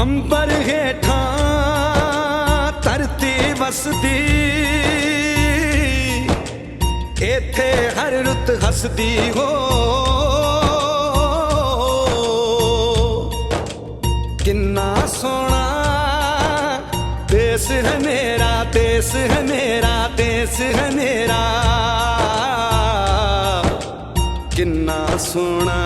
अंबर हेठा धरती वसदी, इथे हर रुत हसदी हो। किन्ना सोना देश है मेरा, देश है मेरा, देश है मेरा। किन्ना सोना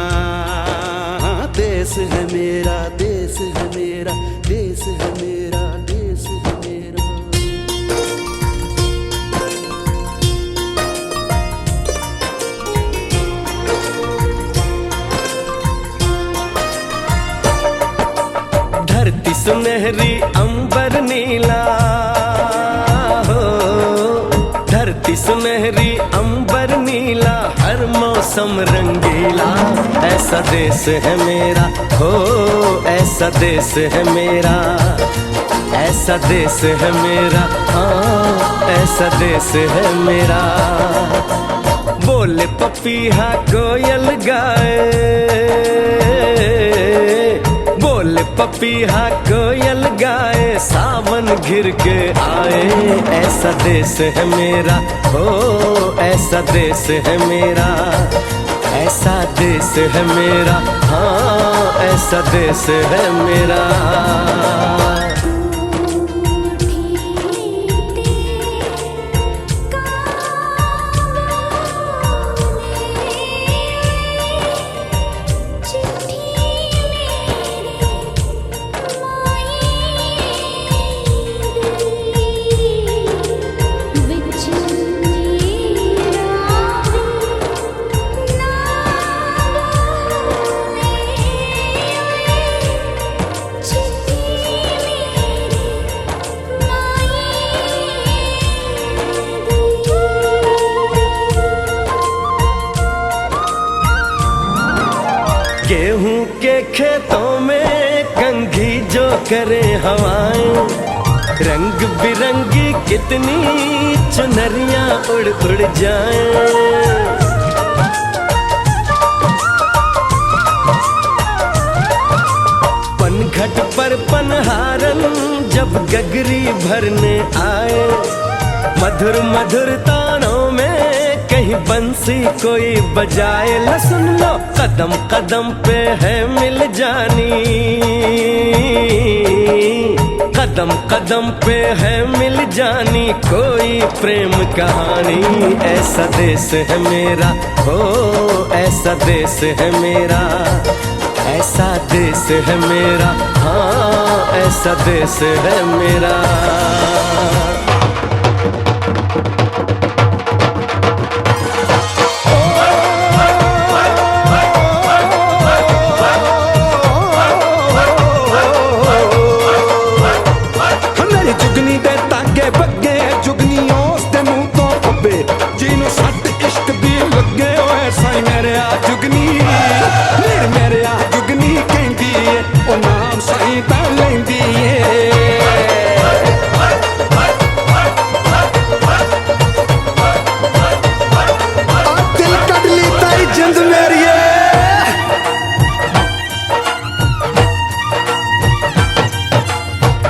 देश है मेरा, देश है मेरा, देश है मेरा, देश है मेरा। धरती सुनहरी अंबर नीला हो, धरती सुनहरी अंबर नीला, हर मौसम रंगीला। ऐसा देश है मेरा हो, ऐसा देश है मेरा, ऐसा देश है मेरा, हाँ ऐसा देश है मेरा। बोले पपीहा कोयल गाए, बोले पपीहा कोयल गाए, सावन घिर के आए। ऐसा देश है मेरा हो, ऐसा देश है मेरा, ऐसा देश है मेरा, हाँ ऐसा देश है मेरा। गेहूं के खेतों में कंघी जो करे हवाएं, रंग बिरंगी कितनी चुनरियां उड़ उड़ जाएं। पनघट पर पनहारन जब गगरी भरने आए, मधुर मधुर तानों में कहीं बंसी कोई बजाए। ल सुन लो कदम कदम पे है मिल जानी, कदम कदम पे है मिल जानी कोई प्रेम कहानी। ऐसा देश है मेरा हो, ऐसा देश है मेरा, ऐसा देश है मेरा, हाँ ऐसा देश है मेरा।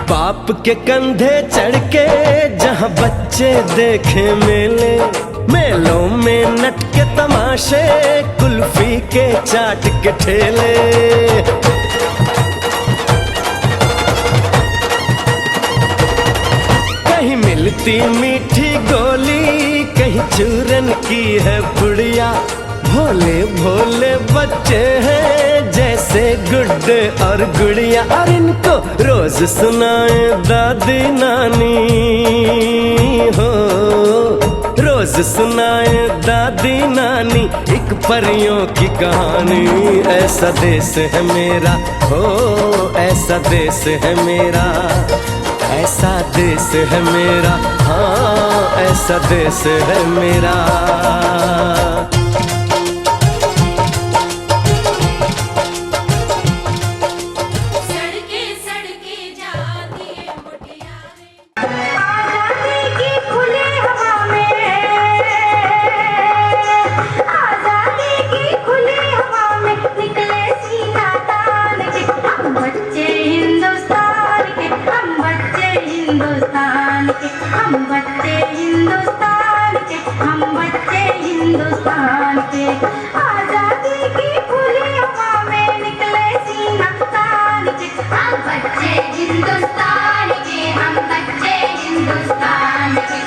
बाप के कंधे चढ़ के जहाँ बच्चे देखे मेले, मेलों में नट के तमाशे, कुल्फी के चाट के ठेले। कहीं मिलती मीठी गोली, कहीं चूरन की है पुड़िया। भोले भोले बच्चे हैं जैसे गुड्डे और गुड़िया, और इनको रोज सुनाए दादी नानी हो, रोज सुनाए दादी नानी एक परियों की कहानी। ऐसा देश है मेरा हो, ऐसा देश है मेरा, ऐसा देश है मेरा, हाँ ऐसा देश है मेरा। खुले हिंदुस्तान के, हम बच्चे हिंदुस्तान के, हम बच्चे हिंदुस्तान के। आजादी की खुली हवा में निकले सीना तान के, हम बच्चे हिंदुस्तान के, हम बच्चे हिंदुस्तान के।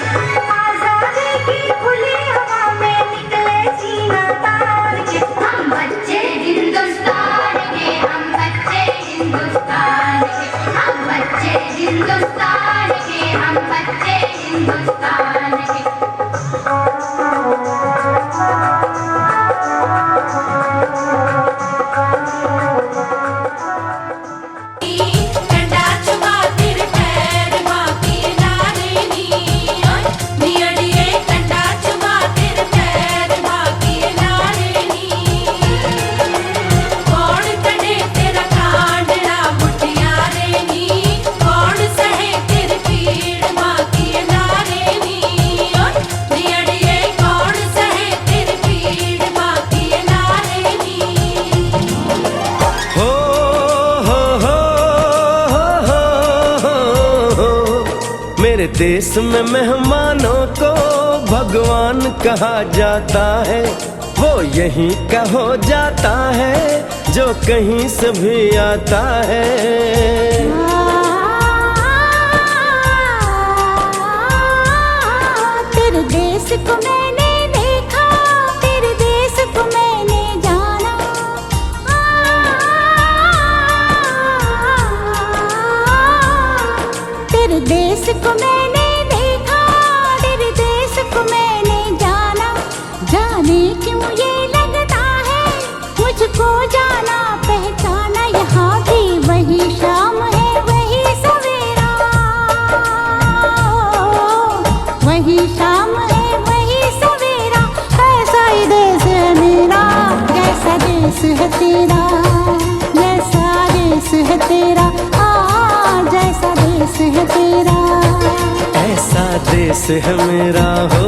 आजादी की खुली हवा में निकले सीना तान के, हम बच्चे हिंदुस्तान के, हम बच्चे हिंदुस्तान के, हम बच्चे हिंदुस्तान के, हम बच्चे हिंदुस्तान के। मेरे देश में मेहमानों को भगवान कहा जाता है, वो यहीं का हो जाता है जो कहीं से भी आता है। तेरे देश को मैंने देखा, तेरे देश को मैंने जाना। तेरे देश को मैंने देखा, तेरे देश को मैंने जाना। जाने क्यों ये लगता है मुझको जाना पहचाना। यहाँ भी वही शाम है, वही सवेरा, वही शाम है, वही सवेरा। ऐसा ही देश है मेरा, जैसा देश है तेरा, जैसा देश है तेरा, जैसा देश है तेरा। ऐसा देश है मेरा हो,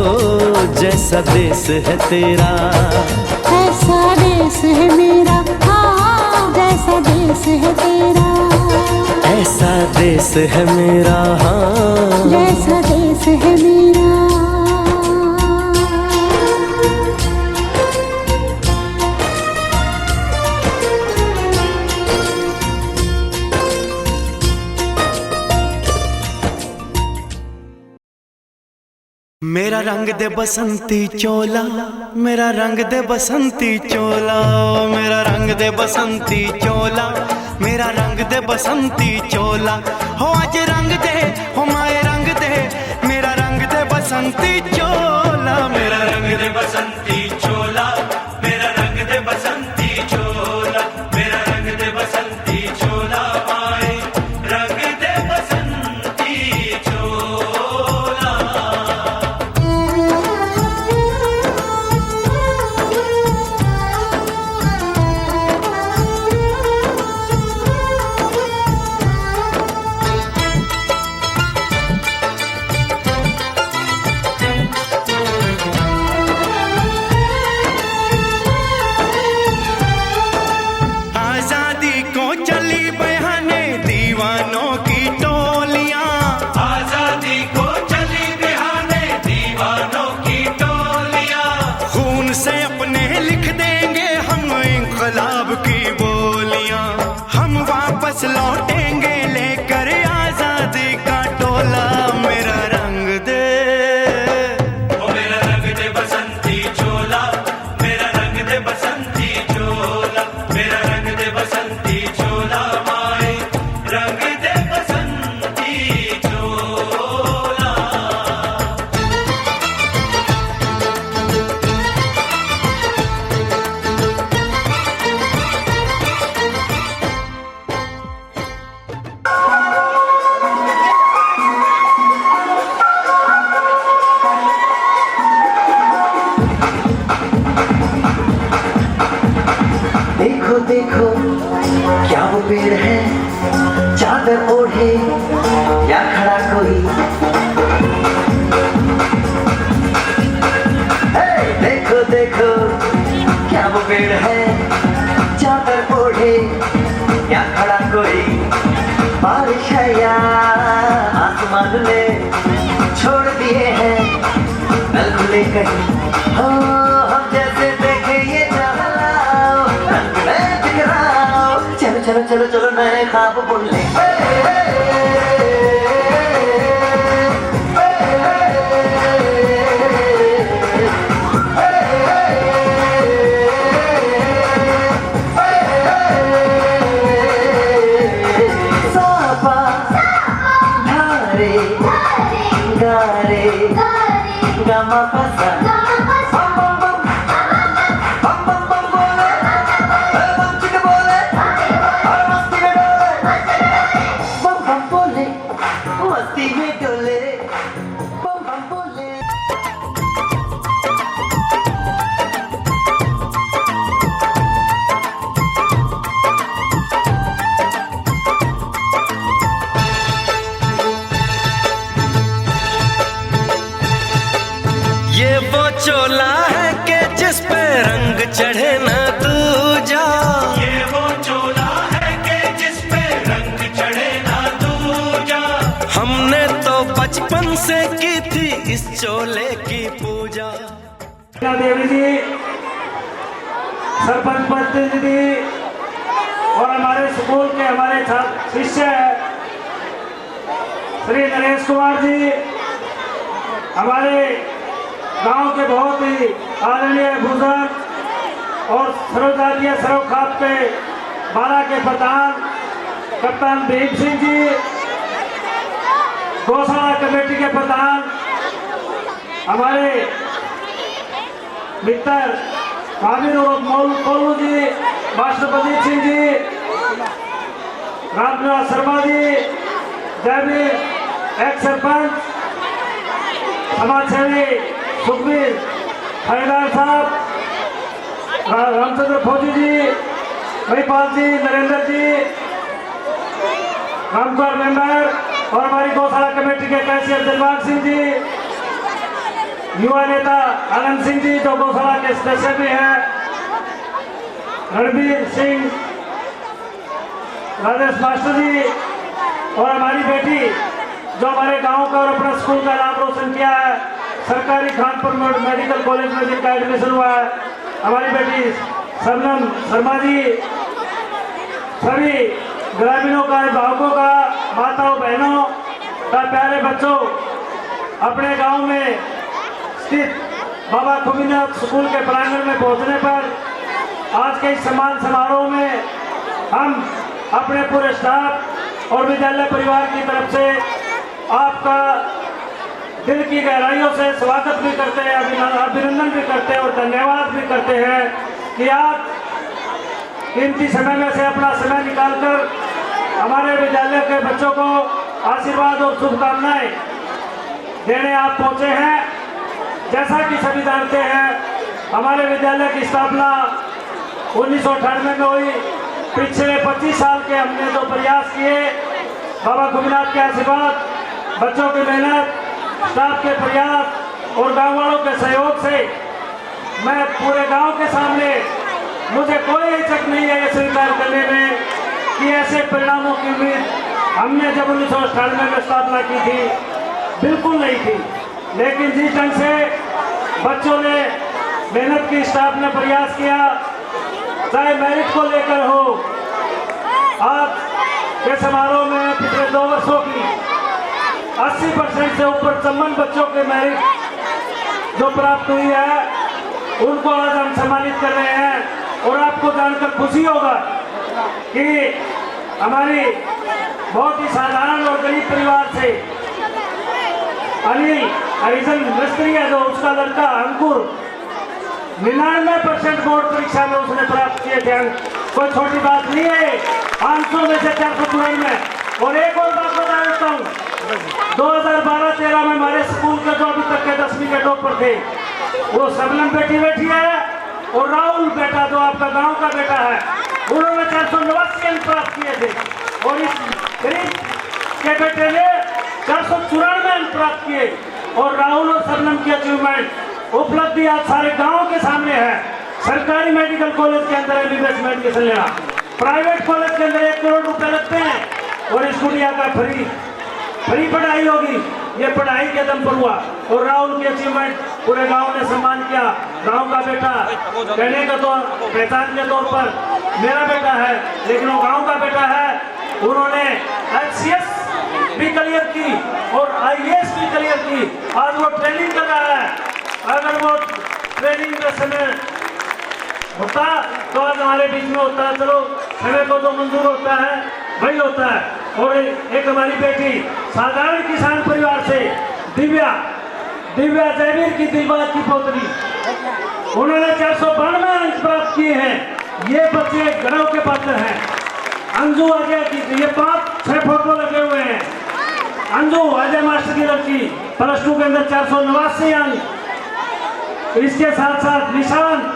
जैसा देश है तेरा। ऐसा देश है मेरा, हाँ, जैसा देश है तेरा। ऐसा देश है मेरा, हाँ, जैसा देश है मेरा। मेरा रंग दे बसंती चोला, मेरा रंग दे बसंती चोला, मेरा रंग दे बसंती चोला, मेरा रंग दे बसंती चोला। हो आज रंग दे, हो माए रंग दे, मेरा रंग दे बसंती चोला, मेरा रंग दे बसंती चोला, मेरा रंग दे बसंती चोला, मेरा रंग दे बसंती चोला, माए रंग दे बसंती चोला। लौटेंगे लेकर आजादी का टोला। मेरा रंग दे, ओ मेरा रंग दे बसंती चोला, मेरा रंग दे बसंती चोला, मेरा रंग दे बसंती चोला, माए रंग दे बसंती चोला। देखो देखो क्या वो पेड़ है, चादर ओढ़े या खड़ा कोई। देखो देखो क्या वो पेड़ है, चादर ओढ़े या खड़ा कोई। बारिश है या आसमान में छोड़ दिए हैं नल खुले कहीं हो हम जैसे देखे ये जहां रंग में बिखराओ चलो चलो चलो चलो नए ख्वाब बुन ले Gama pasa, bam bam bam, bam bam bam bole, bam chike bole, और मस्ती में डोले, bam bam bole, मस्ती में डोले, bam bam bole. ये वो चोला है कि जिस पे रंग चढ़े ना दूजा ये वो चोला है कि जिस पे रंग चढ़े ना दूजा हमने तो बचपन से की थी इस चोले की पूजा देवी जी, सरपंच प्रतिनिधि और हमारे स्कूल के हमारे छात्र शिष्य श्री नरेश कुमार जी, हमारे गांव के बहुत ही आदरणीय बुजुर्ग और सर्वजातीय सर्वखाप के 12 के प्रधान कप्तान भीम सिंह जी, गौशाला कमेटी के प्रधान हमारे मित्र काबिल और कोलू जी, मास्टर प्रदीप सिंह जी, रामनिवास शर्मा जी, जयवीर एक्स सरपंच, समाज सेवी सुखबीर हरिदार साहब, रामचंद्र फौजी जी, महिपाल जी, नरेंद्र जी, रामकुमार मेंबर और हमारी गौशाला कमेटी के कैशियर दिलबाग सिंह जी, युवा नेता आनंद सिंह जी जो गौशाला के सदस्य भी हैं, रणबीर सिंह, राजेश मास्टर जी और हमारी बेटी जो हमारे गांव का और अपना स्कूल का नाम रोशन किया है, सरकारी खानपुर मेडिकल कॉलेज में जिनका एडमिशन हुआ है, हमारी बेटी शबनम शर्मा जी, सभी ग्रामीणों का, अभिभावकों का, माताओं बहनों का, प्यारे बच्चों, अपने गांव में स्थित बाबा खुबीनाथ स्कूल के प्रांगण में पहुंचने पर आज के इस सम्मान समारोह में हम अपने पूरे स्टाफ और विद्यालय परिवार की तरफ से आपका दिल की गहराइयों से स्वागत भी करते हैं, अभिनंदन भी करते हैं और धन्यवाद भी करते हैं कि आप कीमती समय में से अपना समय निकालकर हमारे विद्यालय के बच्चों को आशीर्वाद और शुभकामनाएं देने आप पहुंचे हैं। जैसा कि सभी जानते हैं, हमारे विद्यालय की स्थापना 1998 में हुई। पिछले 25 साल के हमने जो प्रयास किए, बाबा खुबीनाथ के आशीर्वाद, बच्चों की मेहनत, स्टाफ के प्रयास और गांव वालों के सहयोग से मैं पूरे गांव के सामने, मुझे कोई हिचक नहीं है ये स्वीकार करने में कि ऐसे परिणामों की उम्मीद हमने जब 1998 में स्थापना की थी बिल्कुल नहीं थी। लेकिन जिस ढंग से बच्चों ने मेहनत की, स्टाफ ने प्रयास किया, चाहे मेरिट को लेकर हो, आज के समारोह में पिछले 2 वर्षों की 80% से ऊपर 54 बच्चों के मेरिट जो प्राप्त हुई है, उनको आज हम सम्मानित कर रहे हैं। और आपको जानकर खुशी होगा कि हमारी बहुत ही साधारण और गरीब परिवार से अनिल हरिजन मिस्त्री है, जो उसका लड़का अंकुर 99% बोर्ड परीक्षा में उसने प्राप्त किए थे अंक। कोई छोटी बात नहीं है, 500 में से 494। और एक और बात बता देता हूँ, 2012-13 में हमारे स्कूल के जो अभी तक के 10वीं के टॉपर थे, वो सबनम बेटी बैठी है और राहुल बेटा जो आपका गांव का बेटा है, उन्होंने 489 अंक प्राप्त किए थे। और इस गरीब के बेटे ने 494 अंक प्राप्त किए। और राहुल और सबनम की अचीवमेंट उपलब्धि आज सारे गांव के सामने है। सरकारी मेडिकल कॉलेज के अंदर एमबीबीएस में एडमिशन लेना, प्राइवेट कॉलेज के अंदर 1 करोड़ रुपए लगते हैं और इस गुड़िया का फ्री पढ़ाई होगी। ये पढ़ाई के दम पर हुआ और राहुल की अचीवमेंट पूरे गांव ने सम्मान किया। गांव का बेटा कहने का तो पहचान के तौर पर मेरा बेटा है, लेकिन वो गांव का बेटा है। उन्होंने HCS भी क्लियर की और IAS भी क्लियर की। आज वो ट्रेनिंग कर रहा है। अगर वो ट्रेनिंग का समय होता तो आज हमारे बीच में होता है। चलो, समय को जो मंजूर होता है वही होता है। और एक हमारी बेटी साधारण किसान परिवार से दिव्या जयवीर की दिलबाग की पोतरी, उन्होंने 492 अंक प्राप्त किए हैं। ये बच्चे गर्व के पात्र हैं। अंजू अजय की, ये 5-6 फोटो लगे हुए हैं। अंजू अजय मास्टर की लड़की +2 के अंदर 489 अंक। इसके साथ साथ निशान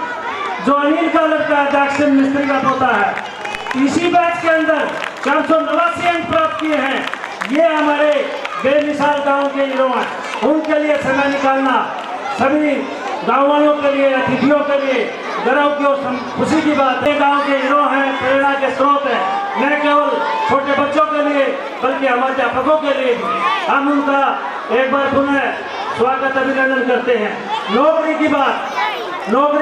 जो अनिल का लड़का है, जैक्सन मिस्त्री का पोता है, इसी बैच के अंदर 489 अंक प्राप्त किए हैं। ये हमारे बेमिसाल गांव के हीरो हैं। उनके लिए समय निकालना सभी गाँव वालों के लिए, अतिथियों के लिए गर्व की और खुशी की बात है। गांव के हीरो हैं, प्रेरणा के स्रोत हैं, न केवल छोटे बच्चों के लिए बल्कि हमारे अध्यापकों के लिए भी। हम उनका एक बार पुनः स्वागत अभिनंदन करते हैं। नौकरी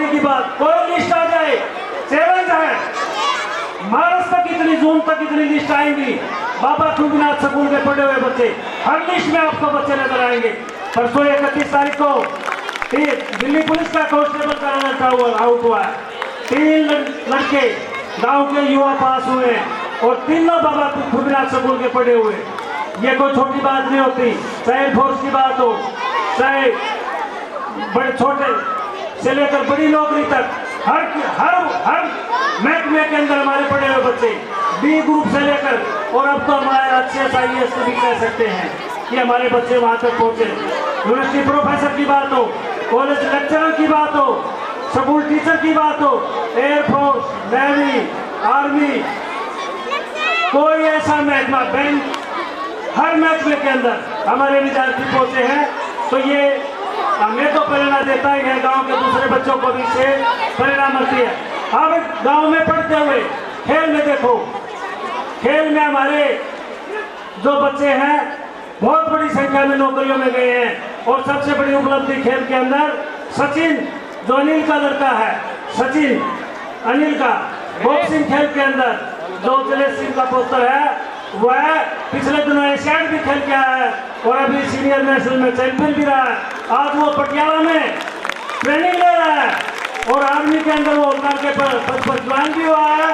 की बात कोई लिस्ट आ जाए, चैलेंज है। मार्च तक इतनी, जून तक इतनी लिस्ट आएंगी। बाबा खुदनाथ स्कूल के पढ़े हुए बच्चे हर लिस्ट में आपको बच्चे नजर आएंगे। परसों 31 तारीख को दिल्ली पुलिस का कांस्टेबल का रिजल्ट आउट हुआ है। 3 लड़के गांव के युवा पास हुए और तीनों बाबा खुदनाथ स्कूल के पढ़े हुए। ये कोई छोटी बात नहीं होती, चाहे फोर्स की बात हो, चाहे बड़े छोटे से लेकर बड़ी नौकरी तक, हर महकमे के अंदर हमारे पढ़े हुए बच्चे B ग्रुप से लेकर और अब तो हमारे HCS IAS भी कह सकते हैं कि हमारे बच्चे वहां तक पहुंचे। यूनिवर्सिटी प्रोफेसर की बात हो, कॉलेज लेक्चरर की बात हो, स्कूल टीचर की बात हो, एयरफोर्स, नेवी, आर्मी, कोई ऐसा महकमा, बैंक, हर महकमे के अंदर हमारे विद्यार्थी पहुंचे हैं। तो ये हमें तो प्रेरणा देता ही है, गांव के दूसरे बच्चों को भी से प्रेरणा मिलती है। अब गांव में पढ़ते हुए खेल में देखो, खेल में हमारे जो बच्चे हैं बहुत बड़ी संख्या में नौकरियों में गए हैं। और सबसे बड़ी उपलब्धि खेल के अंदर सचिन, जो अनिल का लड़का है, सचिन अनिल का बॉक्सिंग खेल के अंदर जो जलेश सिंह का पुत्र है, वह पिछले दिनों एशियाड भी खेल के आया है और अभी सीनियर नेशनल में चैंपियन भी रहा है। आज वो पटियाला में ट्रेनिंग ले रहा है और आर्मी के अंदर वो होलकार के पद पर ज्वाइन भी हुआ है।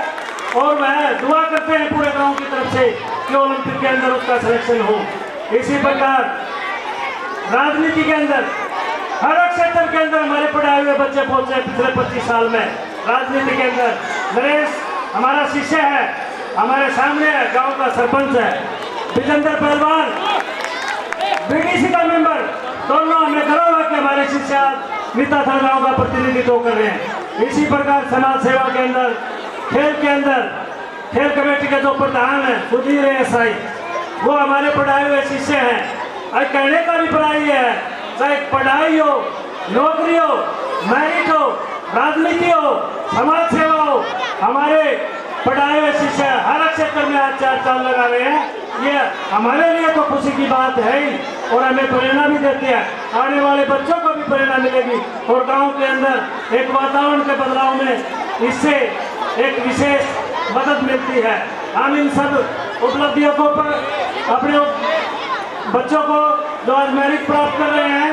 और वह दुआ करते हैं पूरे गांव की तरफ से कि ओलंपिक के अंदर उसका सिलेक्शन हो। इसी प्रकार राजनीति के अंदर हर क्षेत्र के अंदर हमारे पढ़ाए हुए बच्चे पहुंचे पिछले 25 साल में। राजनीति के अंदर नरेश हमारा शिष्य है, हमारे सामने है, गांव का सरपंच है। विजेंद्र पहलवान BDC का मेंबर, दोनों हमें गर्व है कि हमारे शिष्य मीताथल गांव का प्रतिनिधित्व कर रहे हैं। इसी प्रकार समाज सेवा के अंदर, खेल के अंदर, खेल कमेटी के जो प्रधान है सुधीर SI, वो हमारे पढ़ाए हुए शिष्य हैं। और कहने का भी पढ़ाई है, चाहे पढ़ाई हो, नौकरी हो, मेरिट हो, राजनीति हो, समाज सेवा हो, हमारे पढ़ाए हुए शिष्य हर क्षेत्र में आज 4 साल लगा रहे हैं। ये हमारे लिए तो खुशी की बात है ही और हमें प्रेरणा भी देती है। आने वाले बच्चों को भी प्रेरणा मिलेगी और गांव के अंदर एक वातावरण के बदलाव में इससे एक विशेष मदद मिलती है। हम इन सब उपलब्धियों को पर अपने बच्चों को जो आज मेरिट प्राप्त कर रहे हैं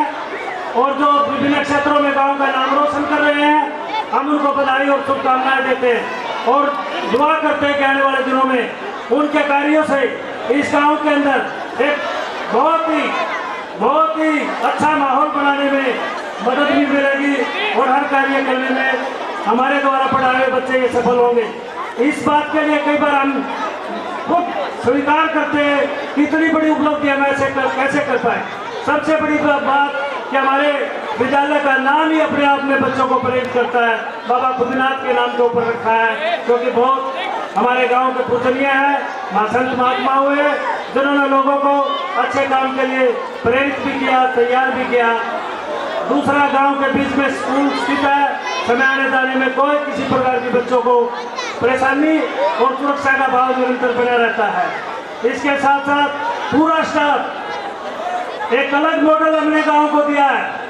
और जो विभिन्न क्षेत्रों में गांव का नाम रोशन कर रहे हैं, हम उनको बधाई और शुभकामनाएं देते हैं और दुआ करते हैं कि आने वाले दिनों में उनके कार्यों से इस गांव के अंदर एक बहुत ही अच्छा माहौल बनाने में मदद भी मिलेगी और हर कार्य करने में हमारे द्वारा पढ़ाए हुए बच्चे ये सफल होंगे। इस बात के लिए कई बार हम खुद स्वीकार करते हैं कि इतनी बड़ी उपलब्धि हम कैसे कर पाए। सबसे बड़ी बात कि हमारे विद्यालय का नाम ही अपने आप में बच्चों को प्रेरित करता है। बाबा खुदनाथ के नाम के ऊपर रखा है, क्योंकि बहुत हमारे गांव के पूजनीय है, संत महात्मा हुए जिन्होंने लोगों को अच्छे काम के लिए प्रेरित भी किया, तैयार भी किया। दूसरा, गांव के बीच में स्कूल स्थित है, समय आने जाने में कोई किसी प्रकार की बच्चों को परेशानी और सुरक्षा का भाव निरंतर बना रहता है। इसके साथ साथ पूरा स्टाफ एक अलग मॉडल हमने गांव को दिया है।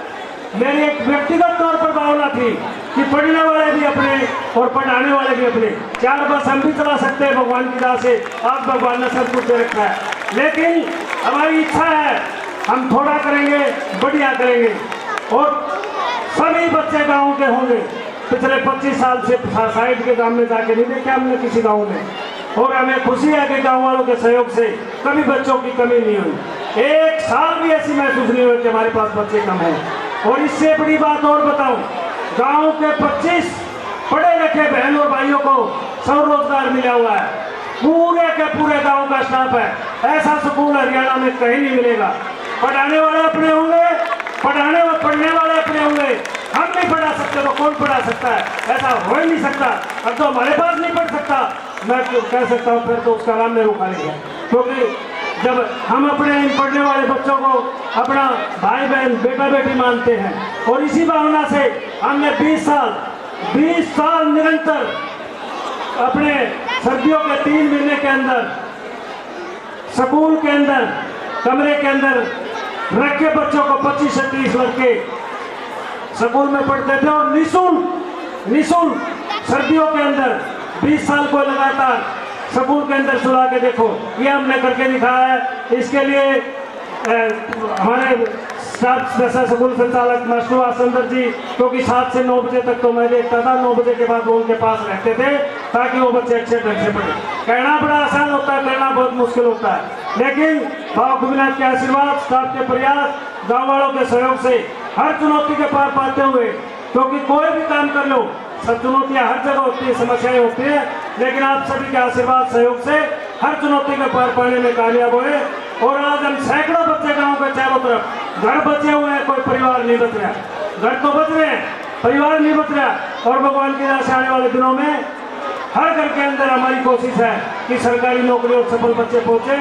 मेरी एक व्यक्तिगत तौर पर भावना थी कि पढ़ने वाले भी अपने और पढ़ाने वाले भी अपने। 4 बस हम भी चला सकते हैं भगवान की दया से, आज भगवान ने सब कुछ दे रखा है। लेकिन हमारी इच्छा है हम थोड़ा करेंगे, बढ़िया करेंगे और सभी बच्चे गाँव के होंगे। पिछले 25 साल से साइड के गांव में जाके नहीं देखा हमने किसी गांव में, और हमें खुशी है कि गांव वालों के सहयोग से कभी बच्चों की कमी नहीं हुई। एक साल भी ऐसी महसूस नहीं हुई कि हमारे पास बच्चे कम हैं। और इससे बड़ी बात और बताऊं, गांव के 25 पढ़े लिखे बहन और भाइयों को स्वरोजगार मिला हुआ है। पूरे के पूरे गांव का स्टाफ है। ऐसा सुकून हरियाणा में कहीं नहीं मिलेगा। पढ़ाने वाले अपने होंगे, पढ़ने वाले अपने होंगे। हम नहीं पढ़ा सकते तो कौन पढ़ा सकता है? ऐसा हो ही नहीं सकता। अब तो हमारे पास नहीं पढ़ सकता, मैं तो कह सकता हूँ फिर तो उसका नाम मेरे उखा लिया। क्योंकि जब हम अपने इन पढ़ने वाले बच्चों को अपना भाई बहन बेटा बेटी मानते हैं, और इसी भावना से हमने 20 साल निरंतर अपने सर्दियों के 3 महीने के अंदर स्कूल के अंदर कमरे के अंदर रख के बच्चों को 25 से 30 लड़के स्कूल में पढ़ते थे, और निःशुल्क सर्दियों के अंदर 20 साल को लगातार स्कूल के अंदर सुला के देखो। ये हमने करके दिखाया है। इसके लिए हमारे स्टाफ जैसा स्कूल संचालक मास्टर आसंदर जी, क्योंकि 7 से 9 बजे तक तो मैं देखता था, 9 बजे के बाद वो उनके पास रहते थे ताकि वो बच्चे अच्छे ढंग से पढ़े। कहना बड़ा आसान होता है, करना बहुत मुश्किल होता है। लेकिन बाबा गोपीनाथ के आशीर्वाद, स्टाफ के प्रयास, गाँव वालों के सहयोग से हर चुनौती के पार पाते हुए, क्योंकि कोई भी काम कर लो, सब चुनौतियाँ हर जगह होती है, समस्याएं होती हैं, लेकिन आप सभी के आशीर्वाद सहयोग से हर चुनौती के पार पाने में कामयाब हुए। और आज हम सैकड़ों बच्चे गाँव के चारों तरफ, घर बचे हुए हैं, कोई परिवार नहीं बच रहा। घर तो बच रहे हैं, परिवार नहीं बच रहा। और भगवान की दया से आने वाले दिनों में हर घर के अंदर हमारी कोशिश है कि सरकारी नौकरी और सफल बच्चे पहुँचे।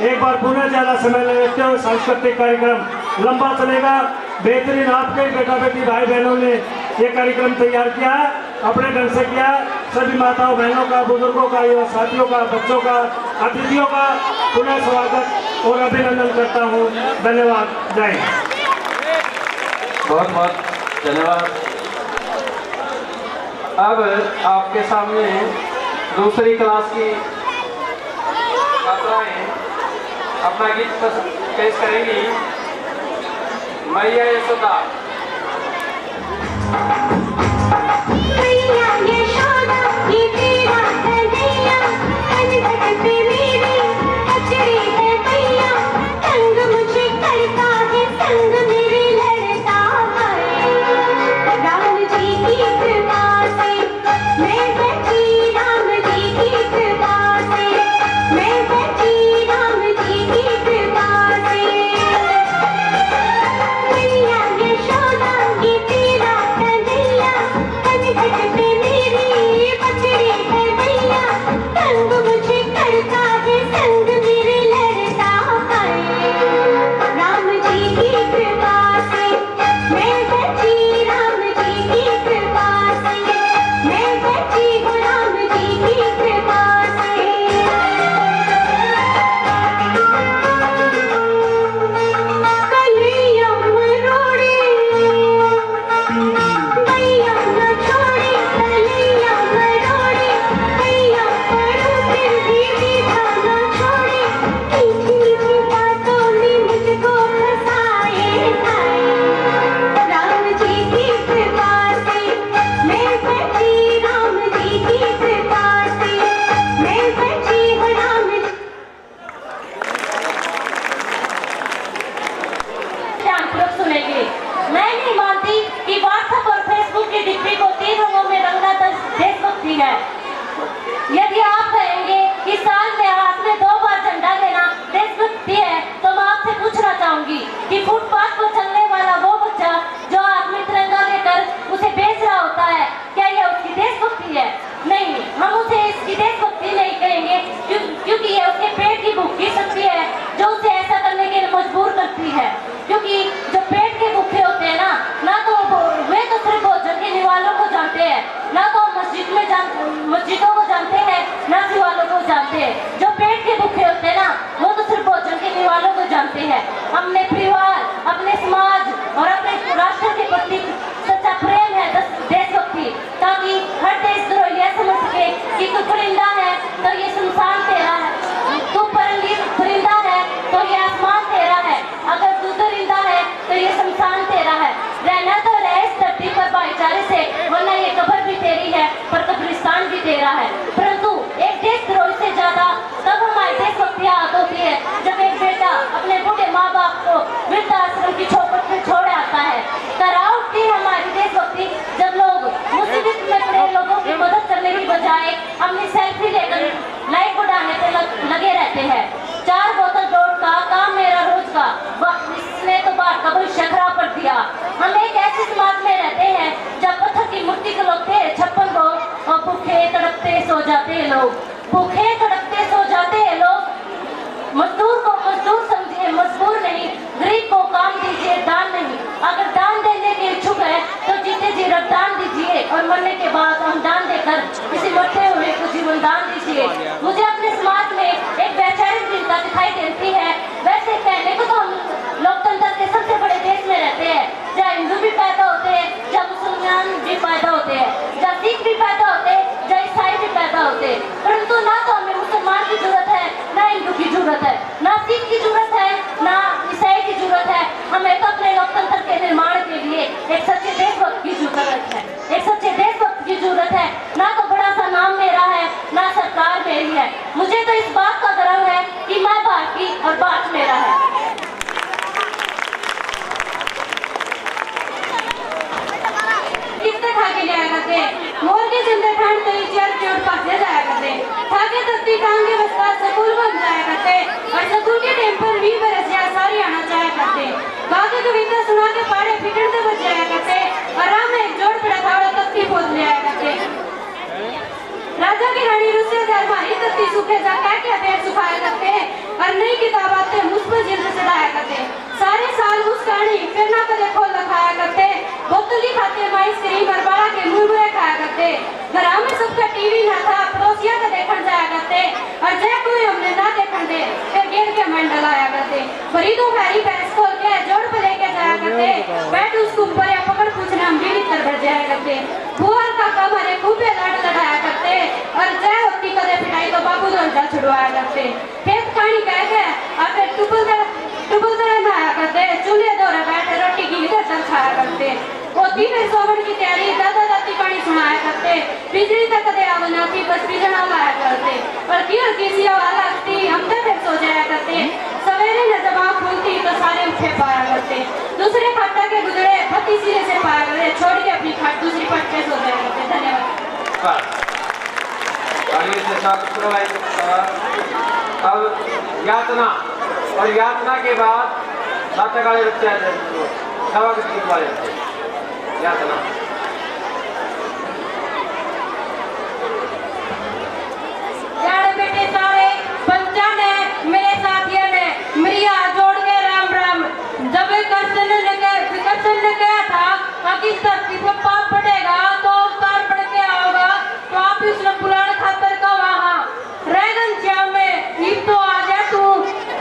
एक बार पुनः ज़्यादा समय लेते हुए सांस्कृतिक कार्यक्रम लंबा चलेगा। बेहतरीन आपके बेटा बेटी भाई बहनों ने ये कार्यक्रम तैयार किया है, अपने ढंग से किया। सभी माताओं बहनों का, बुजुर्गों का, युवा साथियों का, बच्चों का, अतिथियों का पुनः स्वागत और अभिनंदन करता हूँ। धन्यवाद। जय हिंद। बहुत बहुत धन्यवाद। अब आपके सामने दूसरी क्लास की छात्राएं अपना गीत पेश करेंगी। मैया यशोदा। मैया यशोदा ये तेरा कन्हैया, कनघट पे मेरी अचरी है मैया, संग मुझे करता है, संग मेरे लड़ता है। राम जी की कृपा से मैं बची, राम जी की कृपा से मैं बची, राम जी की कृपा से। मैया यशोदा ये तेरा कन्हैया, कनघट पे मेरी बछड़ी है मैया, संग मुझे करता है, संग मेरे लड़ता है। राम जी की कृपा से मैं बची, राम जी की कृपा से मैं बची हूँ, राम जी की कृपा से। कन्हैया मरोड़े मैया न छोड़े, कन्हैया मरोड़े मैया पढ़ो फिर भी मीठा न छोड़े, मीठी मीठी बातों में मुझको फंसाए खाए। राम जी की कृपा से मैं बची, राम जी की कृपा से मैं बची हूँ, राम जी। ध्यानपूर्वक सुनेंगे। मैं नहीं मानती कि व्हाट्सएप और फेसबुक की डिग्री को 3 रंगों में रंगना देशभक्ति है। यदि आप कहेंगे कि साल में हाथ में 2 बार झंडा लेना देशभक्ति है, तो मैं आपसे पूछना चाहूंगी कि फुटपाथ पर चलने वाला वो बच्चा जो हाथ में तिरंगा लेकर उसे बेच रहा होता है, क्या यह उसकी देशभक्ति है? नहीं, हम उसे इसकी देशभक्ति नहीं कहेंगे, क्योंकि यह उसके पेट की भूख की शक्ति है जो उसे ऐसा करने के लिए मजबूर करती है। क्योंकि जो पेट के भूखे होते हैं ना तो वे तो सिर्फ भोजन के निवालों को जानते हैं, ना तो मस्जिदों को जानते हैं, ना शिवालों को जानते हैं। जो पेट के भूखे होते हैं ना, वो तो सिर्फ भोजन के निवालों को जानते हैं। हमने होते, परंतु ना तो हमें मुसलमान की जरूरत है, ना हिंदू की जरूरत है, ना सिख की जरूरत है, ना ईसाई की जरूरत है। हमें तो अपने लोकतंत्र के निर्माण के लिए एक सच्चे देशभक्त की जरूरत है, एक सच्चे देशभक्त की जरूरत है। ना तो बड़ा सा नाम मेरा है, ना सरकार मेरी है। मुझे तो इस बात का गर्व है कि मैं भारत की और भारत मेरा है। कितने खा के लिया करते मोर के जिंदे ठंड तेरी चल के और पासे जाया करते, खाके धरती टांगे बस्ता स्कूल बन जाया करते, और स्कूल के टाइम पर भी बरसिया सारी आना चाहे करते, गाके कविता सुना के पाड़े फिटन से बच जाया करते, और राम में एक जोड़ पड़ा था और तख्ती पोत लिया करते। राजा की रानी रुस्से से हमारी तख्ती सूखे जा क्या पेड़ सुखाया करते, और नई किताब आते मुझ पर जिल्द चढ़ाया करते, सारे साल उस कहानी फिर ना कदे खोल रखाया करते, बोतली खाते माइस क्रीम और बाड़ा के मुरमुरे खाया करते, घरा में सबका टीवी ना था पड़ोसिया का देखने जाया करते, और जय कोई हमने ना देखने दे फिर गेर के मंडल आया करते, बड़ी दोपहरी भैंस खोल के जोड़ पे लेके जाया करते, बैठ उसको ऊपर या पकड़ पूछना हम भी भीतर बैठ जाया करते, बुआर काका हमारे खूबे लाड लड़ाया करते, और जय होती कदे पिटाई तो बाबू दौड़ा छुड़वाया करते, खेत खानी कह के आकर टुबल नहाया करते, चूल्हे दौरे बैठे रोटी की दर्शन खाया करते, होती फिर सोवन की तैयारी दादा दादी कहानी सुनाया करते, बिजली तक कदे आवना थी बस बिजना लाया करते, और किसी आवाज लगती हम तो फिर सो जाया करते, सवेरे न जब आँख खुलती तो सारे उठे पाया करते, दूसरे खट्टा के गुजरे पति सिरे से पाया करते, छोड़ के अपनी खट दूसरी पट पे सो जाया करते। धन्यवाद। अब यातना और यातना के बाद नाटक वाले बच्चे आते हैं, सबक गीत वाले यातना। जाने बेटे सारे पंचा ने मेरे साथियों ने मेरी हाथ जोड़ के राम राम, जब विकर्षण ने कहा था कि इस धरती पर पाप पड़ेगा तो अवतार पड़ के आओगा, तो आप इसने पुराण खातर का वहाँ रैगन श्याम में इब तो आ जा तू,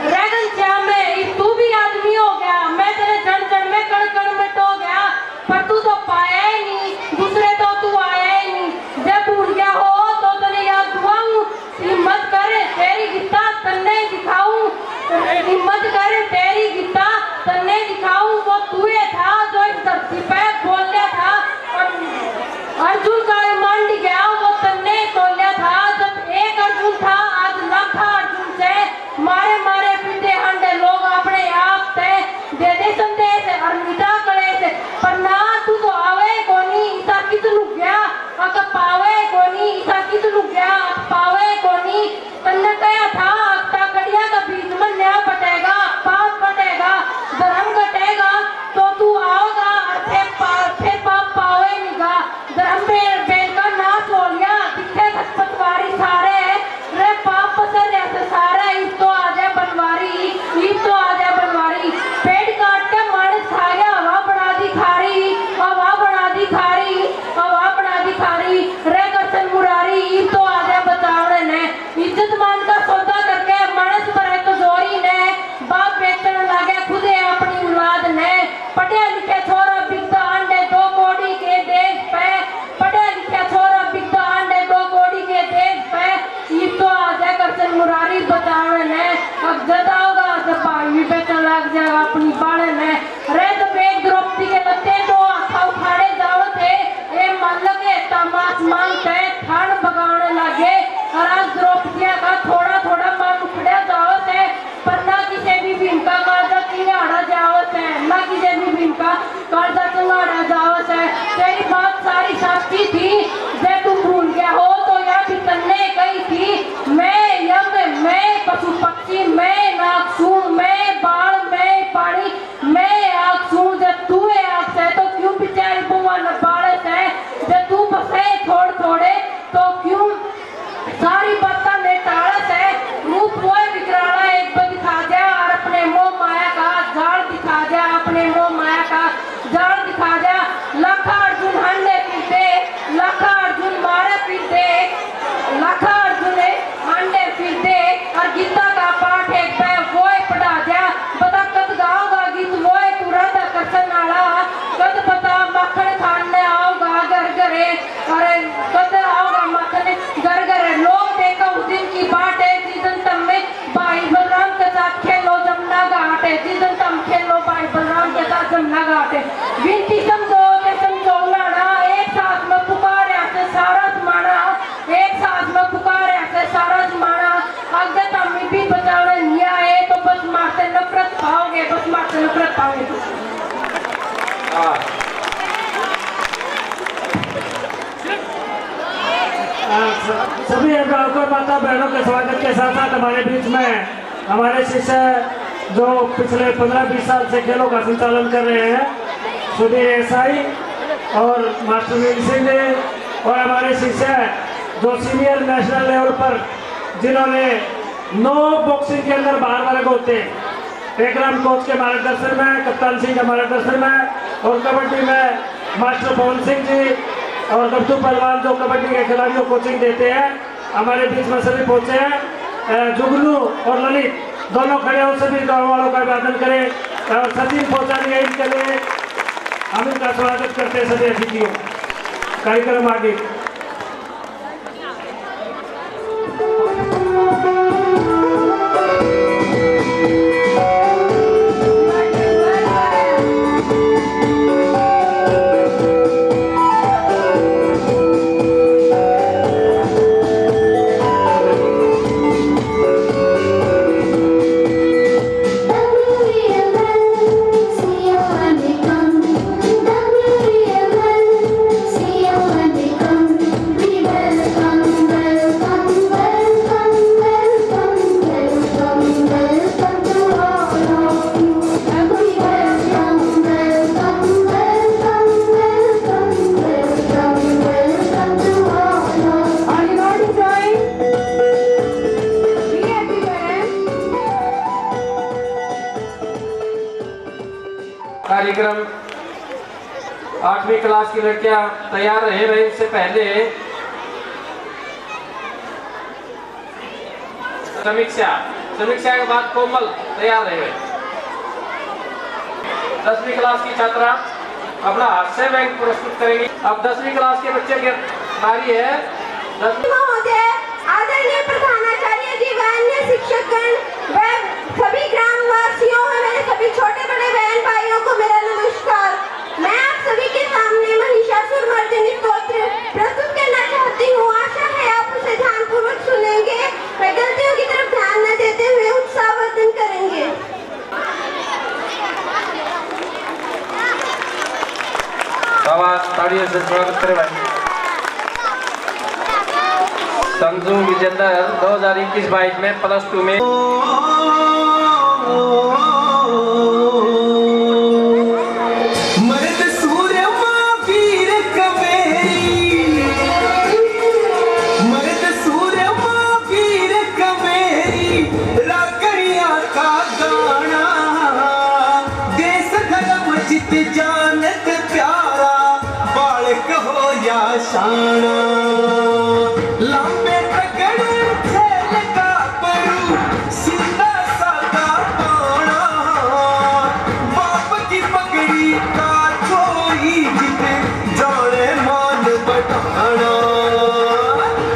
रैगन श्याम में इब तू भी आदमी हो गया, मैं तेरे जन जन में कण कण में टो गया, पर तू तो पाया ही नहीं, दूसरे तो तू आया ही नहीं, जब भूल गया हो तो तेरे याद दुआऊं, हिम्मत करे तेरी गीता तन्ने दिखाऊं, हिम्मत करे तेरी गीता तन्ने दिखाऊं, वो तू ही था जो इस धरती पे बोल लिया था, और अर्जुन का मान गया वो तन्ने तोलिया था, जब एक अर्जुन था आज लाखा अर्जुन से मारे मारे पीते हंडे लोग अपने आप से दे दे संदेश और मिटा करे से, पर ना तू तो आवे कोनी ईसा कितनु गया, अगर पावे कोनी ईसा कितनु गया, पावे कोनी तन्ने कहा था अक्ता कड़िया का बीच में न्याय पटेगा, पाप पटेगा, धर्म घटेगा, तो तू आओगा फिर पाप पावे निगा, धर्म बेल का नाश हो लिया, दिखे खतपतवारी सारे रे पाप पसर ऐसे सारे, इस तो आ जाए बनवारी, इस तो आ जाए बनवारी, पेड़ काट के मानस खा गया, हवा बना दी खारी, हवा बना दी खारी, हवा बना दी खारी, रे करसन मुरारी, इस तो आ जाए बतावड़े ने, इज्जत मान का सौदा करके मानस पर तो जोरी ने, बाप बेचने लगे खुदे अपनी औलाद ने, पढ़े लिखे छोरा बिकता अंडे 2 कौड़ी के देश पे, पढ़े लिखे छोरा बिकता अंडे 2 कौड़ी के देश पे, ये तो आ जाए करसन मुरारी बतावड़े ने, अब जदा होगा जब भी बेचने लग जाएगा अपनी बाड़े ने, रे तो बेग द्रौपदी के लत्ते तो आखा उखाड़े जाओ थे, ए मान लगे तमाश मांगते थान भगाने लगे, और आज द्रौपदिया का थोड़ा थोड़ा मान उखड़े जाओ थे, पर ना किसी भी भीम का काजा चिंगाड़ा जाओ थे, ना किसी भी भीम का काजा चिंगाड़ा जाओ थे, तेरी बात सारी सच्ची थी, जब तुम भूल गया हो तो यह भी तन्ने गई थी, मैं यज्ञ मैं पशु पक्षी मैं नागसू मैं बाण मैं पानी मैं आग सू, जब तू है आग से तो क्यों बेचारी बुआ न बाड़े से, जब तू बसे थोड़ थोड़े तो क्यों सारी बातें ने टाड़ा से, रूप वो विकराला एक बार दिखा जा और अपने मोह माया का जाल दिखा जा, अपने मोह माया का जाल दिखा जा, लाखा अर्जुन हंडे पीते, लाखा आपसे नफरत पाऊंगी। हाँ। सभी अभिभावकों माता बहनों के स्वागत के साथ साथ हमारे बीच में हमारे शिष्य जो पिछले 15-20 साल से खेलों का संचालन कर रहे हैं, सुधीर एसाई और मास्टर वीर सिंह जी, और हमारे शिष्य जो सीनियर नेशनल लेवल पर जिन्होंने 9 बॉक्सिंग के अंदर बाहर वर्ग होते हैं, एकराम कोच के मार्गदर्शन में, कप्तान सिंह के मार्गदर्शन में, और कबड्डी में मास्टर पवन सिंह जी और गप्तू पहलवान जो कबड्डी के खिलाड़ियों को कोचिंग देते हैं, हमारे बीच में सभी पहुंचे हैं। जुगनू और ललित दोनों खड़े हो, सभी गाँव वालों का अभिवादन करें और सचिन पहुंचानी है इनके लिए हम इनका स्वागत करते हैं सभी अतिथियों। कार्यक्रम आगे। कार्यक्रम 8वीं क्लास की लड़कियां तैयार रहे भाई। इससे पहले समीक्षा के बाद कोमल तैयार रहे। 10वीं क्लास की छात्रा अपना हास्य बैंक प्रस्तुत करेंगी। अब 10वीं क्लास के बच्चे की बारी है। आदरणीय प्रधानाचार्य जी, अन्य शिक्षकगण व सभी ग्रामवासियों, मेरे सभी छोटे बड़े बहन भाइयों को मेरा नमस्कार। मैं आप सभी के सामने महिषासुरमर्दिनी स्तोत्र प्रस्तुत करना चाहती हूँ। आशा है आप उसे ध्यानपूर्वक सुनेंगे। मैं गलतियों की तरफ ध्यान न देते हुए उत्साहवर्धन करेंगे। ताड़ियों से स्वागत करें भाई। संजू विजेंदर 2021-22 में +2 में मर्द सूरमा वीर कमेरी, मर्द सूरमा वीर कमेरी, राकड़िया का गाना, देश धर्म जित जानत प्यारा, बालक हो या शाना, लंबे तगड़े खेल का परू, सीधा साधा पाना, बाप की पगड़ी का छोरी जिते जाने मान बढ़ाना,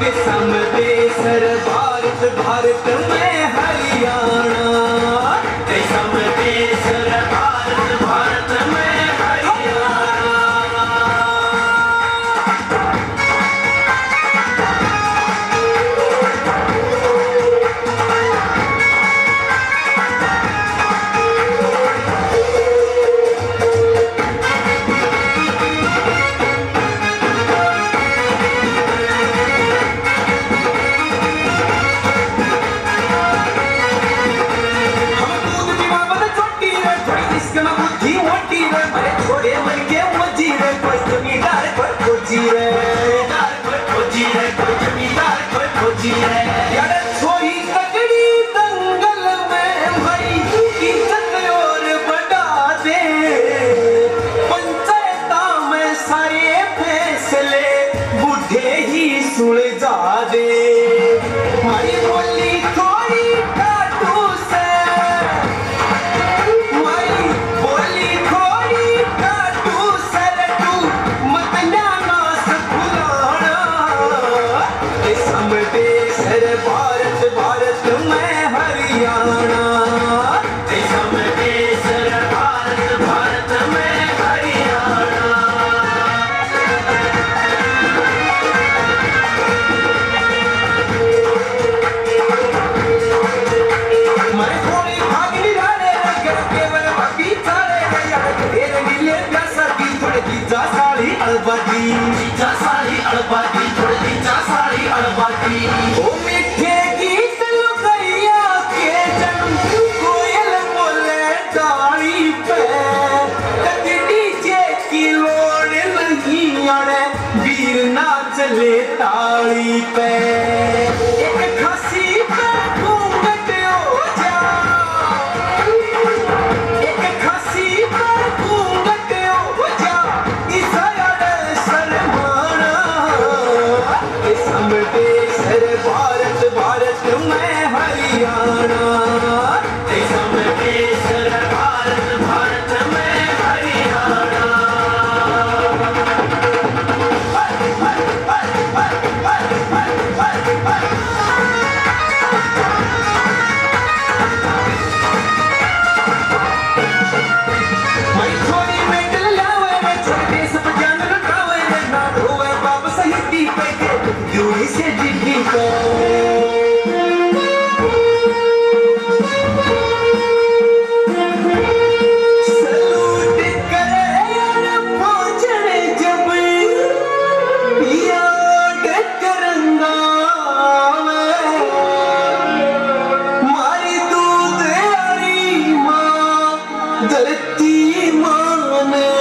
के समदेसर भारत भारत में हरियाणा, के समदेसर भारत भारत में हरियाणा। ताली पे कभी डीजे की लोड़ नहीं आने वीर ना चले ताली पे एक खासी पे घूंघट हो जा एक खासी पे घूंघट हो जा इसा शर्माना समझे सर भारत भारत में हरियाणा समझे सर भारत भारत में हरियाणा से जिंदगी को सलूट करे यार पहुंचने जब याद करंगा मारी दूध यारी माँ धरती माँ ने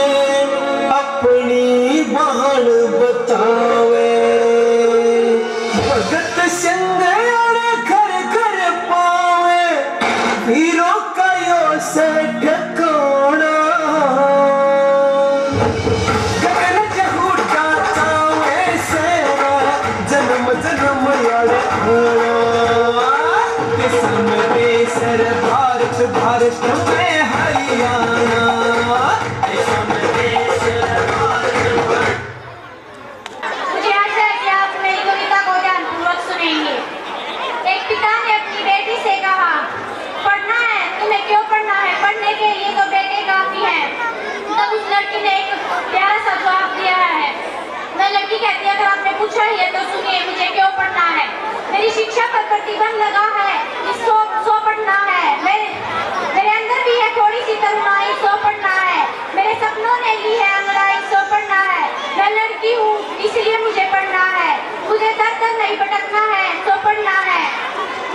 अपनी बहन बतावे भगत संग घर घर पावे वीरों का यो से ठिकाना गगन जहूटा चावे से जन्म जन्म यार समझे सर भारत भारत में हरियाणा समझे सर भारत भारत मुझे आशा है कि आप मेरी कविता को ध्यानपूर्वक सुनेंगे। एक पिता ने अपनी बेटी से कहा, पढ़ना है, तुम्हें क्यों पढ़ना है? पढ़ने के लिए तो बेटे काफी हैं। तब उस लड़की ने एक प्यारा सा जवाब दिया है। वह लड़की कहती है, अगर आपने पूछा ही है तो सुनिए, मुझे क्यों पढ़ना है? मेरी शिक्षा पर प्रतिबंध लगा है, इसको सो पढ़ना है। मेरे अंदर भी है थोड़ी सी तरुणाई, सो पढ़ना है। मेरे सपनों ने ली है अंगड़ाई, सो पढ़ना है। मैं लड़की हूँ इसलिए मुझे पढ़ना है। मुझे दर दर नहीं भटकना है, सो पढ़ना है।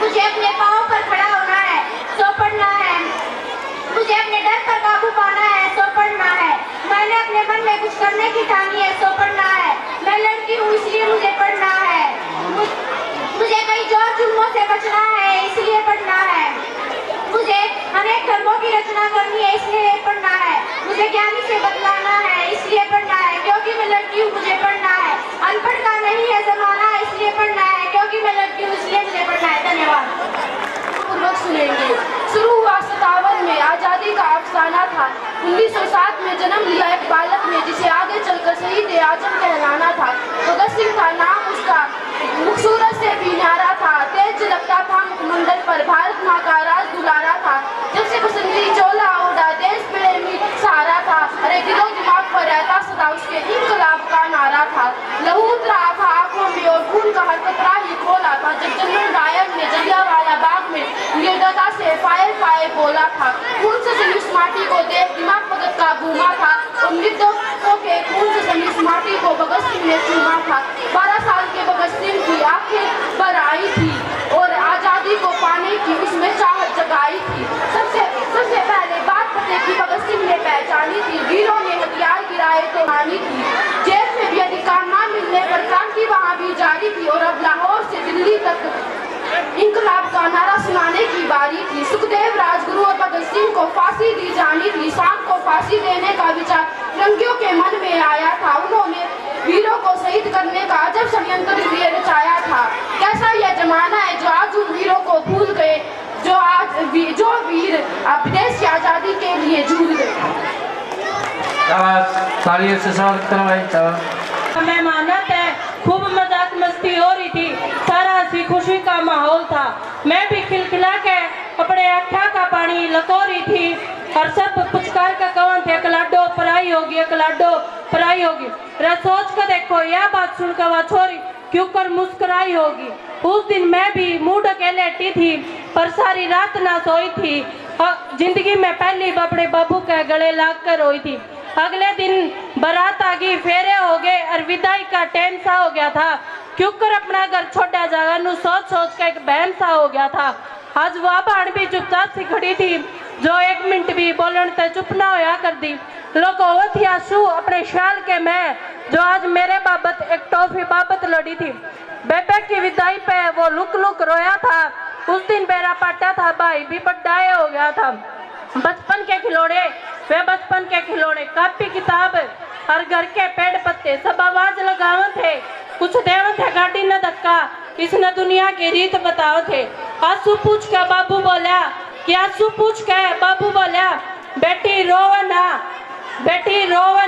मुझे अपने पाँव पर खड़ा होना है, सो पढ़ना है। मुझे अपने डर पर काबू पाना है, सो पढ़ना है। मैंने अपने मन में कुछ करने की ठानी है, सो पढ़ना है। मैं लड़की हूँ इसलिए मुझे पढ़ना है। मुझे कई जोर जुल्मों से बचना है, इसलिए पढ़ना है। मुझे अनेक धर्मों की रचना करनी है, इसलिए पढ़ना है। मुझे ज्ञानी से बदलाना है, इसलिए पढ़ना है। क्योंकि मैं लड़की हूँ मुझे पढ़ना है। अनपढ़ का नहीं है जमाना, इसलिए पढ़ना है। क्योंकि मैं लड़की हूँ इसलिए मुझे पढ़ना है। धन्यवाद। पूर्वक सुनेंगे। शुरू हुआ 57 में आजादी का अफसाना था। 1907 में जन्म लिया एक बालक ने, जिसे आगे चलकर शहीद ए आजम कहलाना था। भगत सिंह था नाम उसका, खूबसूरत से भी न्यारा था। तेज झलकता था मुखमंडल पर, भारत माँ का राज दुलारा था। जब से बसंती चोला ओढ़ा, देश प्रेमी सहारा था। अरे दिलो दिमाग पर रहता सदा उसके इंकलाब का नारा था। लहू उतरा था आंखों में और खून का हर कतरा ही खोला था। जब जनरल डायर ने जलियांवाला बाग में निर्दयता से फायर फायर बोला था। खून से सनी उस माटी को देख दिमाग भगत का घूमा था और निर्दोषों के खून से सनी उस माटी को भगत सिंह ने चूमा था। 12 साल के भगत सिंह की आंखें पर आई थी और आजादी को पाने की उसमें चाहत जगाई थी। सबसे पहले बात पते की भगत सिंह ने पहचानी थी। वीरों ने हथियार गिराए तो मानी थी। जेल में भी अधिकार न मिलने पर क्रांति वहाँ भी जारी थी और अब लाहौर से दिल्ली तक इंकलाब का नारा सुनाने की बारी थी। सुखदेव राजगुरु और भगत सिंह को फांसी दी जानी थी। शाम को फांसी देने का विचार रंगियों के मन में आया था। उन्होंने वीरों को शहीद करने का अजब षड्यंत्र रचाया था। कैसा यह जमाना है जो आज उन वीरों को भूल गए, जो वीर देश की आजादी के लिए झूल गए। तालियों से स्वागत करवाएं। मेहमानत है, खूब मजाक मस्ती हो रही थी, सारा हंसी खुशी का माहौल था। मैं भी खिलखिला के अपने अट्ठा का पानी लको रही थी और सब पुचकार का कौन थे, कलाडो पराई होगी, कलाडो पराई होगी। रे सोच कर देखो, यह बात सुनकर वह छोरी क्यों कर मुस्कुराई होगी। उस दिन मैं भी मुंह ढके लेटी थी पर सारी रात ना सोई थी। जिंदगी में पहली अपने बाबू के गले लाग कर रोई थी। अगले दिन बारात आ गई, फेरे हो गए और विदाई का टाइम सा हो गया था। क्यों कर अपना घर छोटा जगह नु सोच सोच के एक बहन सा हो गया था। आज वह भाण भी चुपचाप सी खड़ी थी। जो 1 मिनट भी बोलन ते चुप ना होया कर दी। लोग होवत ही आंसू अपने ख्याल के मैं जो आज मेरे बाबत एक टॉफी बाबत लड़ी थी। बेबे की विदाई पे वो लुक लुक रोया था। उस दिन मेरा पाटा था भाई भी बड्डाए हो गया था। बचपन के खिलौने वे बचपन के खिलौने कापी किताब हर घर के पेड़ पत्ते सब आवाज लगाव थे। कुछ देव थे गाड़ी न धक्का इसने दुनिया की रीत बताओ थे। आंसू पूछ के बाबू बोला कि आंसू पूछ के बाबू बोला बेटी रोव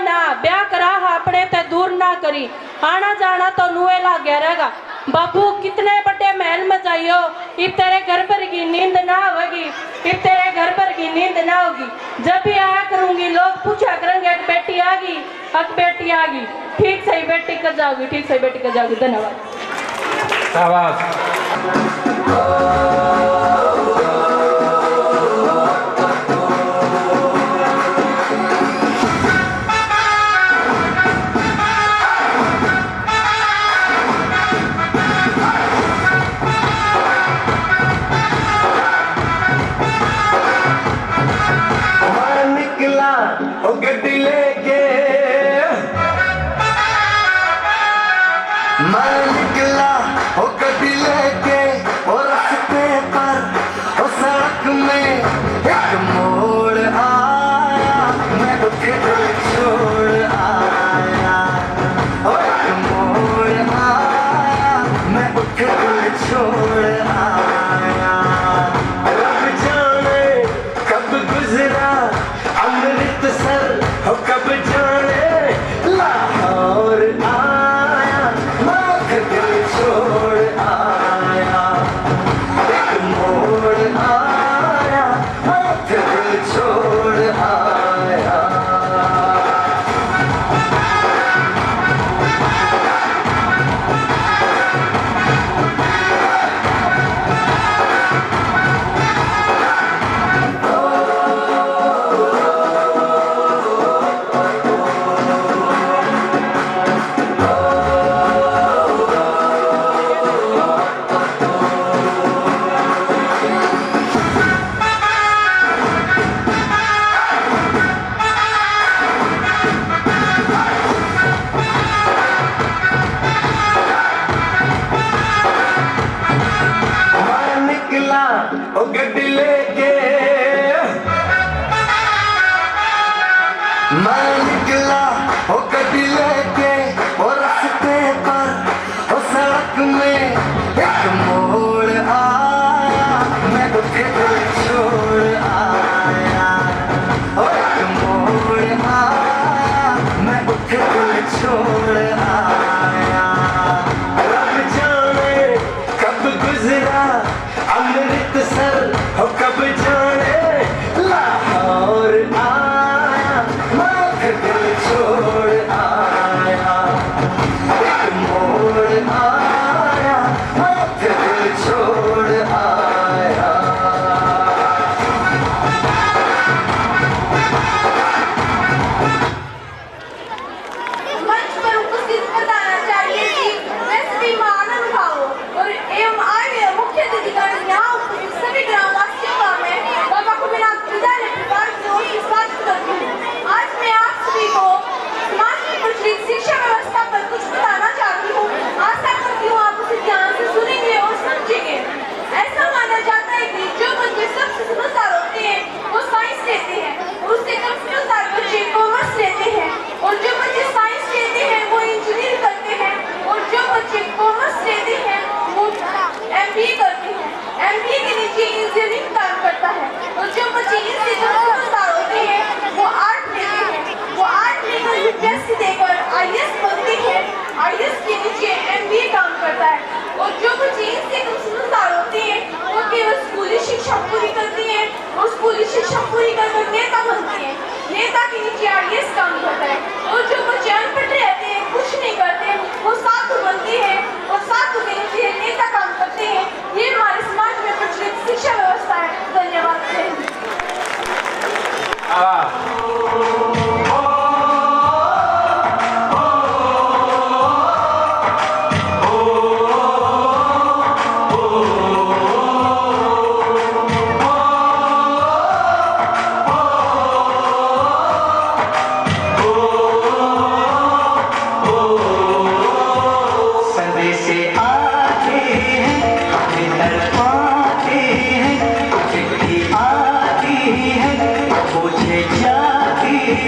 ना ब्याह करा अपने ते दूर ना करी आना जाना तो नुए लागे रहेगा। बाबू कितने बड़े महल में जाइयो इब तेरे घर पर की नींद ना होगी इब तेरे घर पर की नींद ना होगी। जब भी आया करूंगी लोग पूछा करेंगे एक बेटी आ गई अब बेटी आ गई। ठीक सही बेटी कर जाओगी ठीक सही बेटी कर जाओगी। धन्यवाद। गड्डी लेके मैं निकला ओ गड्डी लेके और रास्ते पर ओ सड़क में एक मोड़ आया मैं उठे छोड़ आया ओ एक मोड़ आया मैं उठे छोड़ आया। रब जाने कब गुजरा अमृतसर हो कब जाने लाहौर आया मैं दिल छोड़ आया एक मोड़ आया मैं दिल छोड़ आया। ओ गड्डी लेके मैं निकला ओ गड्डी लेके और रास्ते पर ओ सड़क में एक मोड़ आया मैं उठे छोड़ आया ओ एक मोड़ आया मैं उठे छोड़ आया। रब जाने कब गुजरा अमृतसर हो कब जाने लाहौर आया मैं दिल छोड़ आया।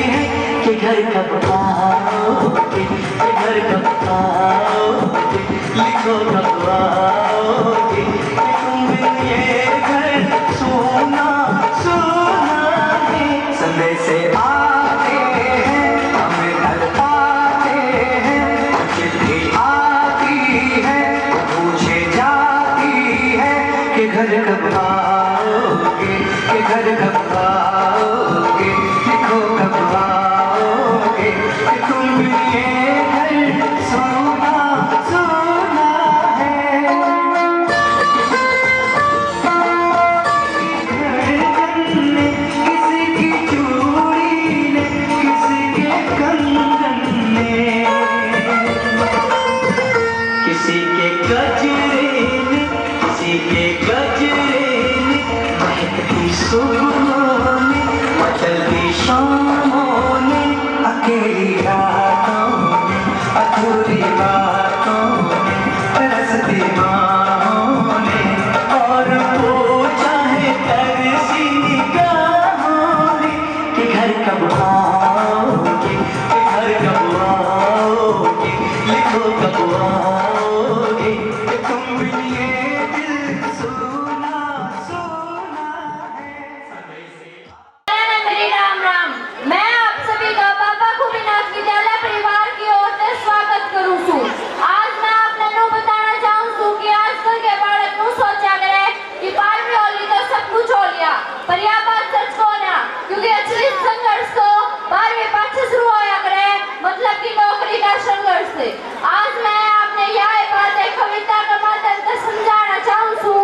है कि घर कब आओगे, कि घर कब आओगे, लिखो कब आओगे, कि तुम बिन ये घर सोना सोना है। संदेश आते हैं हमें घर पाते हैं, चिट्ठी आती है पूछे जाती है कि घर कब आओगे, कि घर कब आओगे, लिखो कब आओगे, कि तुम बिन ये घर सोना सोना है। धड़कन ने किसी की चूड़ी ने किसी के कंगन ने, किसी के गजरे ने किसी के गजरे ने, महकती सुबहों ने मचलती शामों ने, अकेली रातों ने अधूरी बातों ने, तरसती बाहों ने, और वो चाहे तरसी निगाहों ने, कि घर कब आओगे, कि घर कब आओगे, लिखो कब आओगे, कि तुम बिन ये दिल सोना सोना है। मेरी राम राम। मैं आप सभी का बाबा गोपीनाथ विद्यालय परिवार की ओर से स्वागत करूं छू। आज मैं आपने नो बताना चाहूं छू कि आजकल के बालक नु सोचा करे कि 12वीं होली तो सब कुछ हो लिया, पर यह बात सच को ना, क्योंकि असली संघर्ष तो 12वीं पास से शुरू होया करे, मतलब कि नौकरी का संघर्ष से। आज मैं आपने यह बात एक कविता के माध्यम से समझाना चाहूं छू।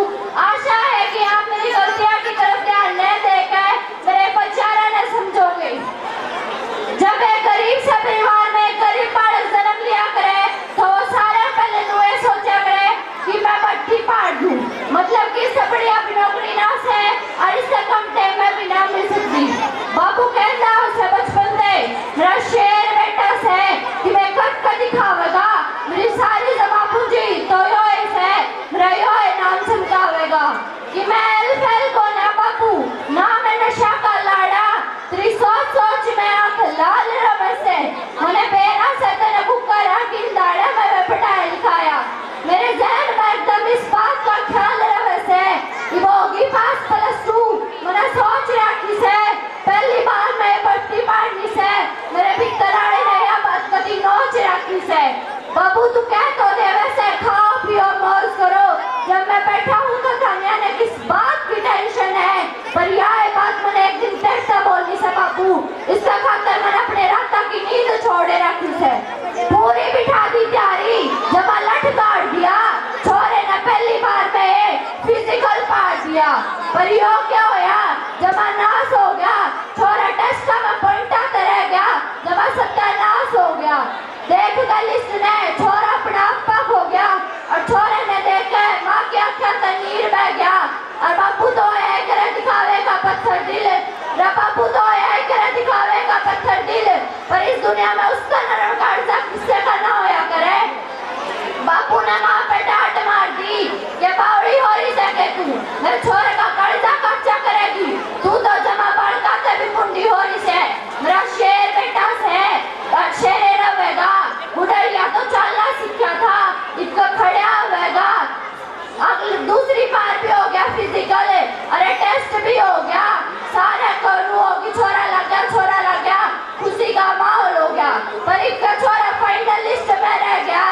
आशा है कि आप मेरी गलतियां की तरफ ध्यान न देकर मेरे विचारों ने समझोगे। जब एक गरीब से परिवार में एक गरीब बालक जन्म लिया करे तो वो सारे पहले नुए सोचा करे कि मैं भट्टी पाड़ दूं, मतलब कि इससे बढ़िया भी नौकरी ना से और इससे कम टाइम में भी ना मिल सकती। बापू कहता उसे बचपन से मेरा शेर बेटा से कि मैं कट कर दिखावेगा, मेरी सारी जमा पूंजी तो यो से मेरा यो नाम चमकावेगा, कि मैं एल को ना बापू ना मैं नशा का लाड़ा, तेरी सोच सोच में आंख लाल रवे से मैंने बेरा से तेरे भूखा राखी दाड़ा में पटाया लिखाया। मेरे जहन में एकदम इस बात का ख्याल रवे से कि वो होगी पास +2 मैंने सोच राखी से पहली बार मैं भट्टी मारनी से मेरे भीतर आने ने यह बात कभी नोच राखी से। बाबू तू कह तो दे वैसे खाओ पियो मौज करो, जब मैं बैठा हूँ तो खाने ने किस बात की टेंशन है, पर यह बात मैंने एक दिन तक बोलनी से बापू, इसका खातर मैंने अपने राता की नींद छोड़े रखी से। पूरी बिठा दी तैयारी जब लठ काट दिया, छोरे ने पहली बार में फिजिकल पाट दिया, पर यो क्या होया जब नाश हो गया, छोरा टेस्ट में पॉइंटा रह गया, जब सत्यानाश हो गया। देख कर लिस्ट ने छोरा अपना आपा हो गया और छोरे ने देख कर माँ की आंखें से नीर बह गया, और बापू तो है करे दिखावे का पत्थर दिल, बापू तो है करे दिखावे का पत्थर दिल, पर इस दुनिया में उसका नरम काटता किससे का ना होया करे। बापू ने माँ पे डांट मार दी कि बावड़ी हो रही सके तू, मेरे छोरे का कर्जा कच्चा करेगी, तू तो जमा बड़का से भी मुंडी हो रही से, मेरा शेर बेटा से और शेरे रहेगा, बुढ़िया तो चलना सीखा था, इसको खड़ा होगा। अगली दूसरी बार भी हो गया फिजिकल, अरे टेस्ट भी हो गया, सारे करू होगी, छोरा लग गया, खुशी का माहौल हो गया, पर इसका छोरा फाइनल लिस्ट में रह गया।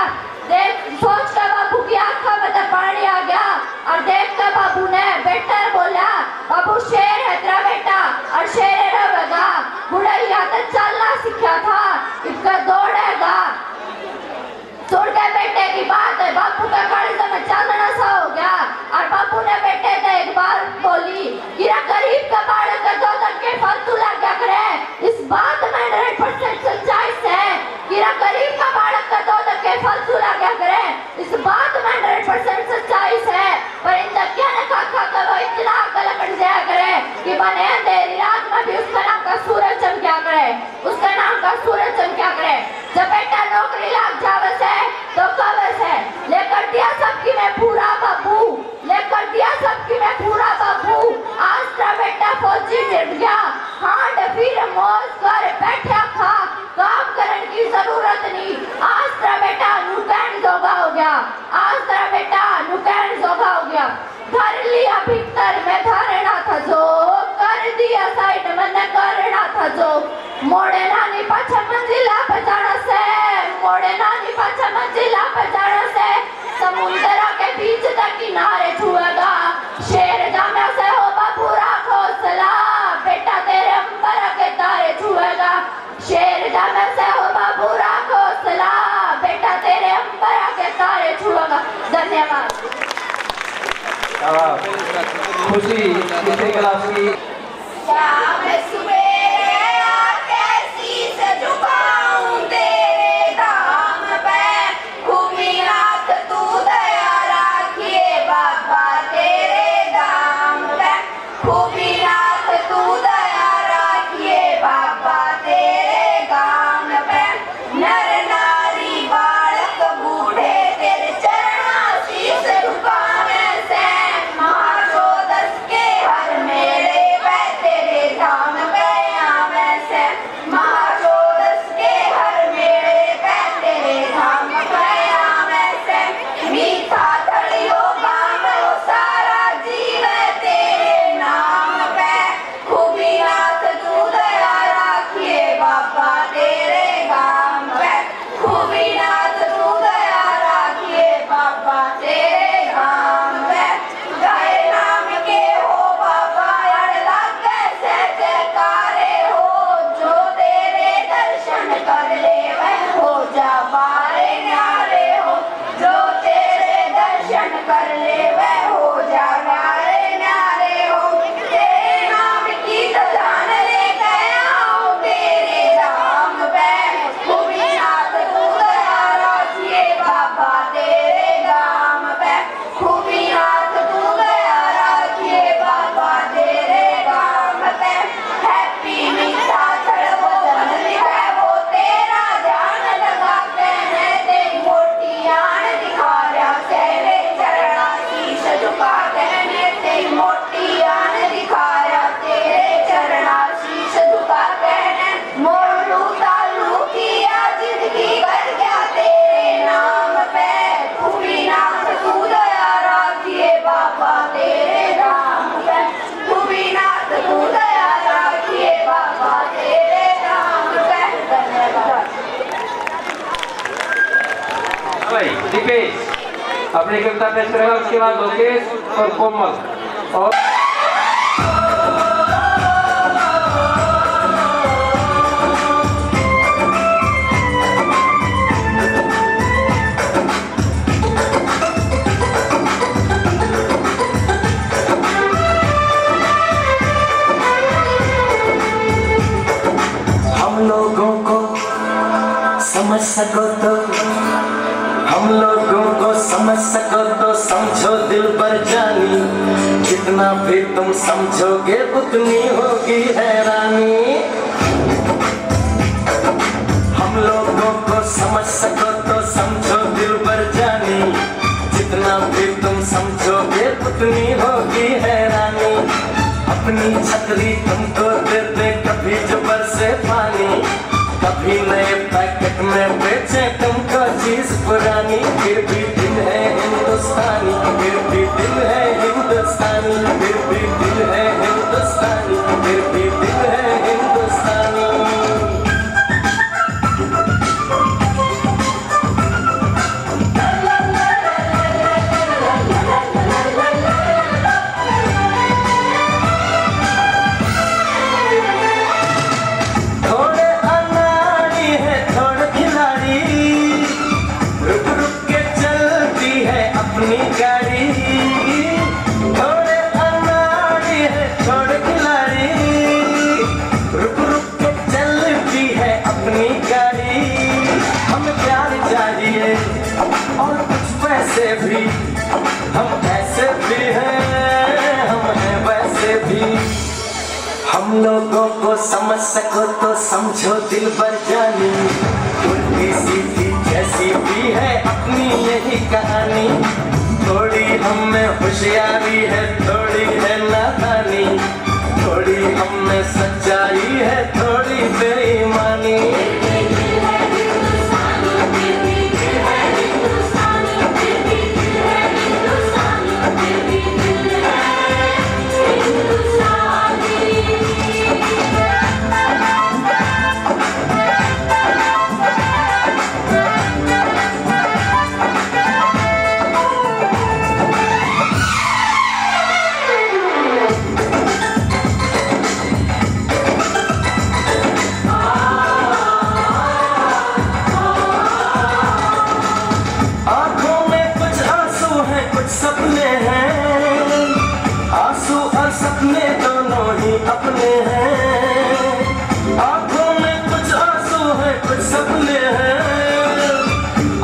देख सोच कर बाबू की आंखों में पानी आ गया और देख कर बाबू ने बेटा कर बैठा खा काम करने की जरूरत नहीं। आज तेरा बेटा नुकैन जोगा हो गया, आज तेरा बेटा नुकैन जोगा हो गया। धर लिया भीतर में धरना था जो, कर दिया साइड में न करना था जो। मोड़े नानी पाछा मंजिला पे जाना से, मोड़े नानी पाछा मंजिला पे जाना से। समुद्र के बीच तक किनारे छुएगा, शेर जामे से हो बाबू राखो सला। बेटा तेरे अंबर के तारे छुएगा, शेर जामे से हो बाबू राखो सला। बेटा तेरे अंबर के तारे छुएगा। धन्यवाद। खुशी कितने क्लास की? क्या मैं सुबह आके शीश झुकाऊं तेरे धाम पे। भूमिनाथ तू दया राखिए बाबा तेरे धाम पे। भूमिनाथ तू दया राखिए बाबा तेरे धाम पे। नर नारी बालक बूढ़े तेरे चरणों शीश झुकाने से। महाचौदस के हर मेले पे तेरे धाम पे आवे से। महाचौदस के हर मेले पे तेरे धाम पे आवे से। मीठा थड़ियो गाँव सारा जीवे तेरे नाम पे। खूबीनाथ तू दया राखिए बाबा तेरे गाँव पे। खूबीनाथ तू दया राखिए बाबा तेरे गाँव पे। गाय नाम के हो बाबा अड़ लागे से जयकारे हो। जो तेरे दर्शन कर ले वह हो जा बारे न्यारे हो। जो तेरे दर्शन कर ले वह हो जा बारे न्यारे हो। तेरे नाम की जान ले गया हूँ तेरे धाम पे। खूबीनाथ तू दया राखिए बाबा तेरे धाम पे। खूबीनाथ तू दया राखिए बाबा तेरे धाम पे। हैप्पी मीठा चढ़ो जन्म है वो तेरा ध्यान लगा के मैं तेरी मोटी आन दिखा रहा तेरे चरणा शीश झुका के मैं तेरी मोटी आन दिखा रहा तेरे चरणा शीश झुका के मोरू तालू किया जिंदगी भर गया तेरे नाम पे। खूबीनाथ तू दया राखिए बाबा तेरे धाम पे। खूबीनाथ तू दया राखिए बाबा तेरे धाम पे। धन्यवाद। भाई दीपेश अपनी कविता पेश करेगा, उसके बाद लोकेश और कोमल। और हम लोगों को समझ सको तो, हम लोगों को समझ सको तो समझो दिल पर जानी। जितना भी तुम समझोगे उतनी होगी हैरानी। हम लोगों को समझ सको तो समझो दिल पर जानी। जितना भी तुम समझोगे उतनी होगी हैरानी। अपनी छतरी तुमको दे दे कभी जो बरसे पानी। कभी नए पैकेट में बेचे तुमको चीज पुरानी। फिर भी दिल है हिंदुस्तानी, फिर भी दिल है हिंदुस्तानी, फिर भी दिल है हिंदुस्तानी, फिर भी दिल है हिंदुस्तानी। थोड़े अनाड़ी है थोड़े खिलाड़ी, रुक रुक के चलती है अपनी गाड़ी। थोड़े अनाड़ी है थोड़े खिलाड़ी, रुक रुक के चलती है अपनी गाड़ी। हमें प्यार चाहिए और कुछ पैसे भी, हम ऐसे भी हैं हम हैं वैसे भी। हम लोगों को समझ सको तो समझो दिल भर जानी। उल्टी सीधी जैसी भी है अपनी यही कहानी। थोड़ी हम में होशियारी है थोड़ी है नादानी। थोड़ी हम में सच्चाई है थोड़ी अपने हैं। आंखों में कुछ आंसू है कुछ सपने हैं,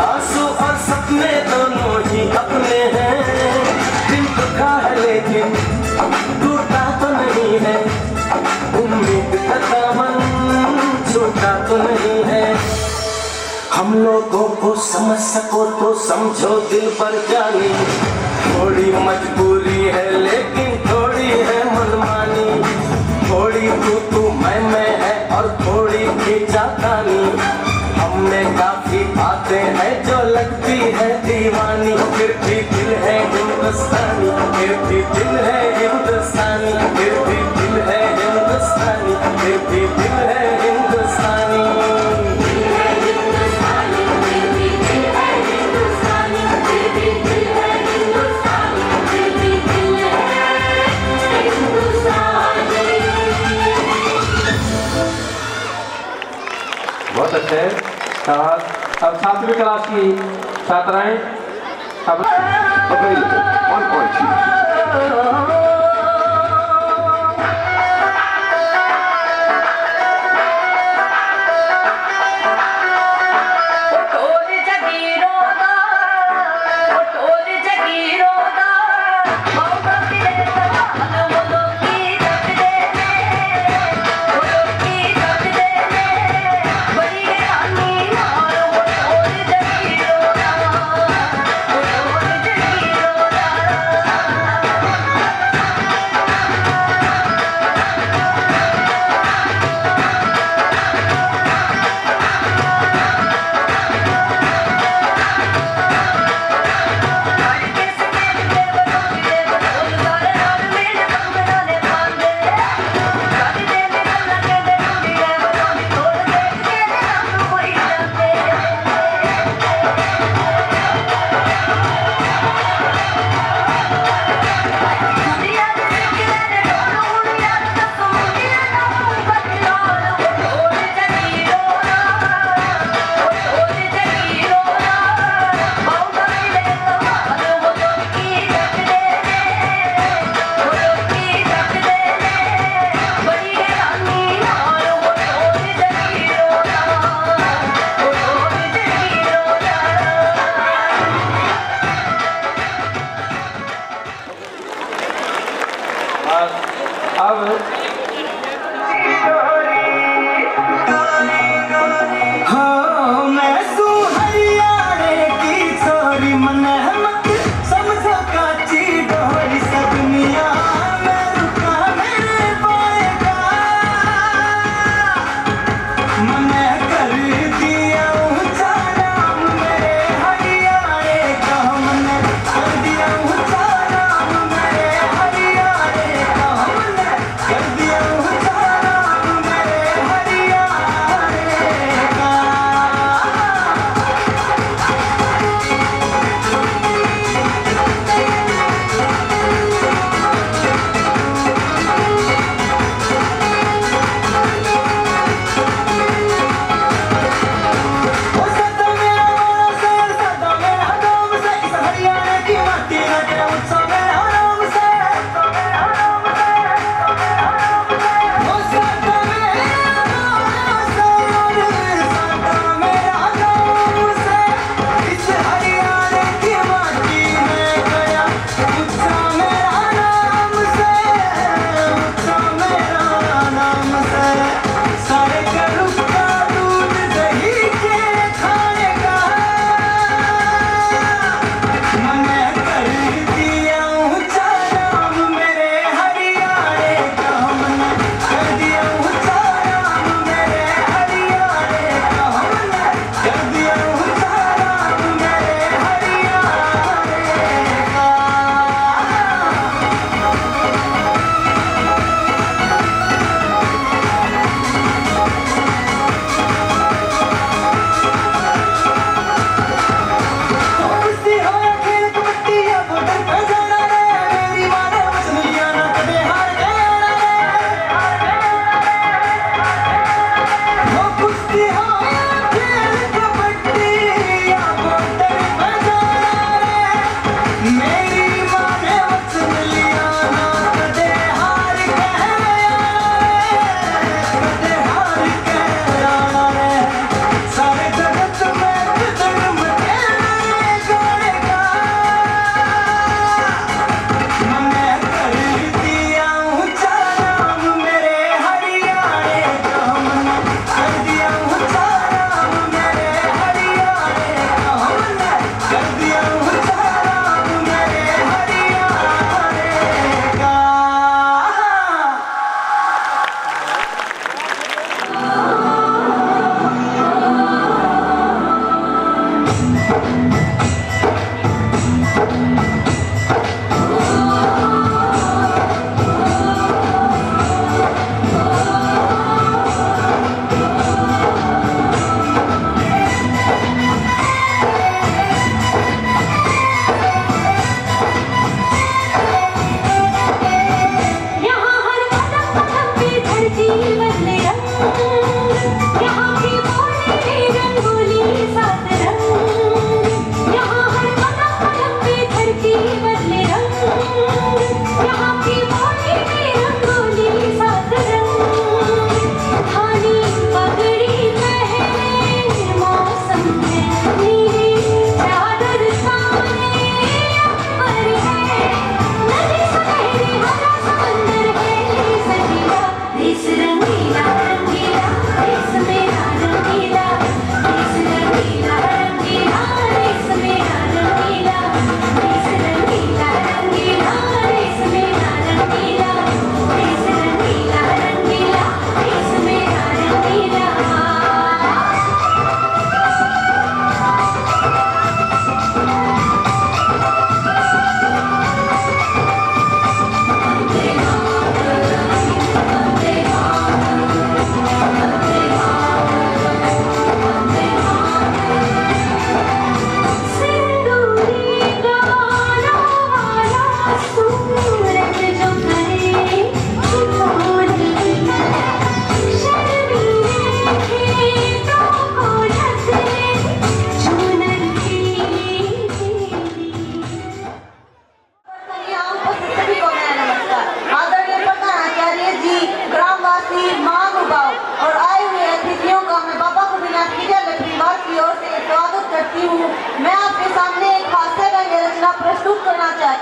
आंसू और सपने दोनों ही अपने हैं। दिल दुखा है लेकिन टूटा तो नहीं है, उम्मीद का दामन छूटा तो नहीं है। हम लोगों को समझ सको तो समझो दिल पर जानी, थोड़ी मजबूरी है लेकिन थोड़ी है मनमानी, थोड़ी तू मैं है और थोड़ी खींचातानी। हम में काफी बातें हैं जो लगती है दीवानी, फिर भी दिल है हिंदुस्तानी, फिर भी दिल है हिंदुस्तानी, फिर भी दिल है हिंदुस्तानी, फिर भी दिल है हिंदुस्तानी। बहुत अच्छे शाबाश। अब 7वीं क्लास की छात्राएं अब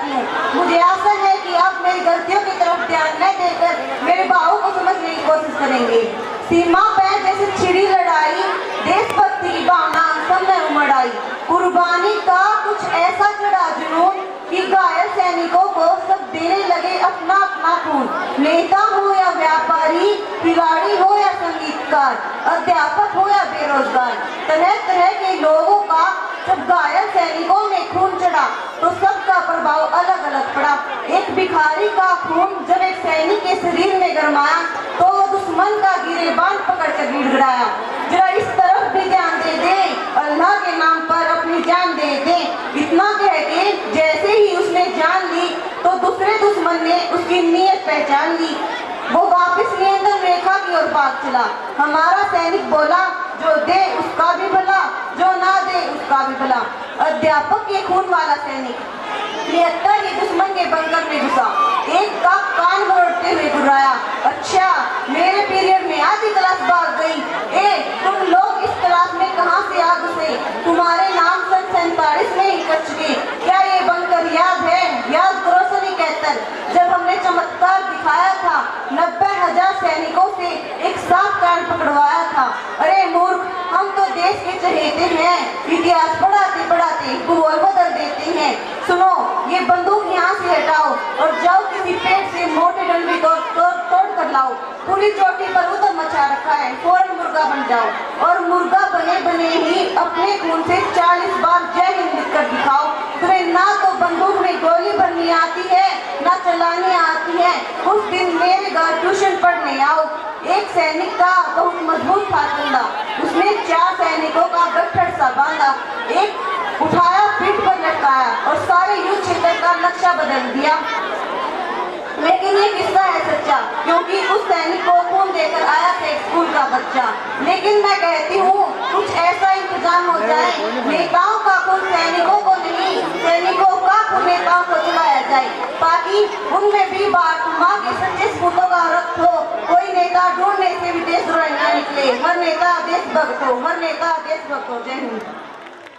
चाहती हूँ। मुझे आशा है कि आप मेरी गलतियों की तरफ ध्यान न देकर मेरे भावों को समझने की कोशिश करेंगे। सीमा पर जैसे छिड़ी लड़ाई, देशभक्ति की भावना सब में उमड़ आई। कुर्बानी का कुछ ऐसा चढ़ा जुनून कि घायल सैनिकों को सब देने लगे अपना अपना खून। नेता हो या व्यापारी, खिलाड़ी हो या संगीतकार, अध्यापक हो या बेरोजगार, तरह तरह के लोगों का जब घायल सैनिकों में खून चढ़ा तो सबका प्रभाव अलग अलग पड़ा। एक भिखारी का खून जब एक सैनिक के शरीर में गरमाया तो वो दुश्मन का गिरेबान पकड़कर गिड़गिड़ाया। जरा इस तरफ भी ध्यान दे दे, अल्लाह के नाम पर अपनी जान दे दे। इतना कह के जैसे ही उसने जान ली तो दूसरे दुश्मन ने उसकी नीयत पहचान ली। वो वापस नियंत्रण रेखा की ओर भाग चला। हमारा सैनिक बोला, जो दे उसका भी भला, जो ना दे उसका भी भला। अध्यापक के खून वाला सैनिक 73 ही दुश्मन के बंकर में घुसा। एक का कान मरोड़ते हुए गुर्राया, अच्छा मेरे पीरियड में आधी क्लास भाग गई। तुम लोग इस क्लास में कहां से आ घुसे? तुम्हारे नाम सन 47 में ही कच गए। क्या ये बंकर याद है? याद करो सन 71 जब हमने चमत्कार दिखाया था, 90,000 सैनिकों से एक साथ कान पकड़वाया था। अरे मूर्ख, हम तो देश के चहेते हैं, इतिहास पढ़ाते पढ़ाते भूगोल बदल देते हैं। सुनो, ये बंदूक यहाँ से हटाओ और जाओ किसी पेड़ से मोटे डंडे तोड़ कर लाओ। पूरी चोटी पर उधर मचा रखा है, फौरन मुर्गा बन जाओ और मुर्गा बने बने ही अपने खून से 40 बार जय हिंद लिखकर दिखाओ। तुम्हें ना तो बंदूक में गोली भरनी आती है, ना चलानी आती है। उस दिन मेरे घर ट्यूशन पढ़ने आओ। एक सैनिक का बहुत मजबूत था कंधा, उसने 4 सैनिकों का गट्ठर सा बांधा, एक उठाया पीठ पर लटकाया और सारे युद्ध क्षेत्र का नक्शा बदल दिया। लेकिन ये किस्सा है सच्चा, क्योंकि उस सैनिक को खून देकर आया था एक स्कूल का बच्चा। लेकिन मैं कहती हूँ कुछ ऐसा इंतजाम हो जाए, नेताओं का खून सैनिकों को नहीं, सैनिकों का खून नेताओं को चलाया जाए, ताकि उनमें भी माँ के सच्चे सपूतों का रक्त हो। कोई नेता ढूंढने से भी देशद्रोही न निकले। हर नेता देशभक्त हो, हर नेता देशभक्त हो। जय हिंद।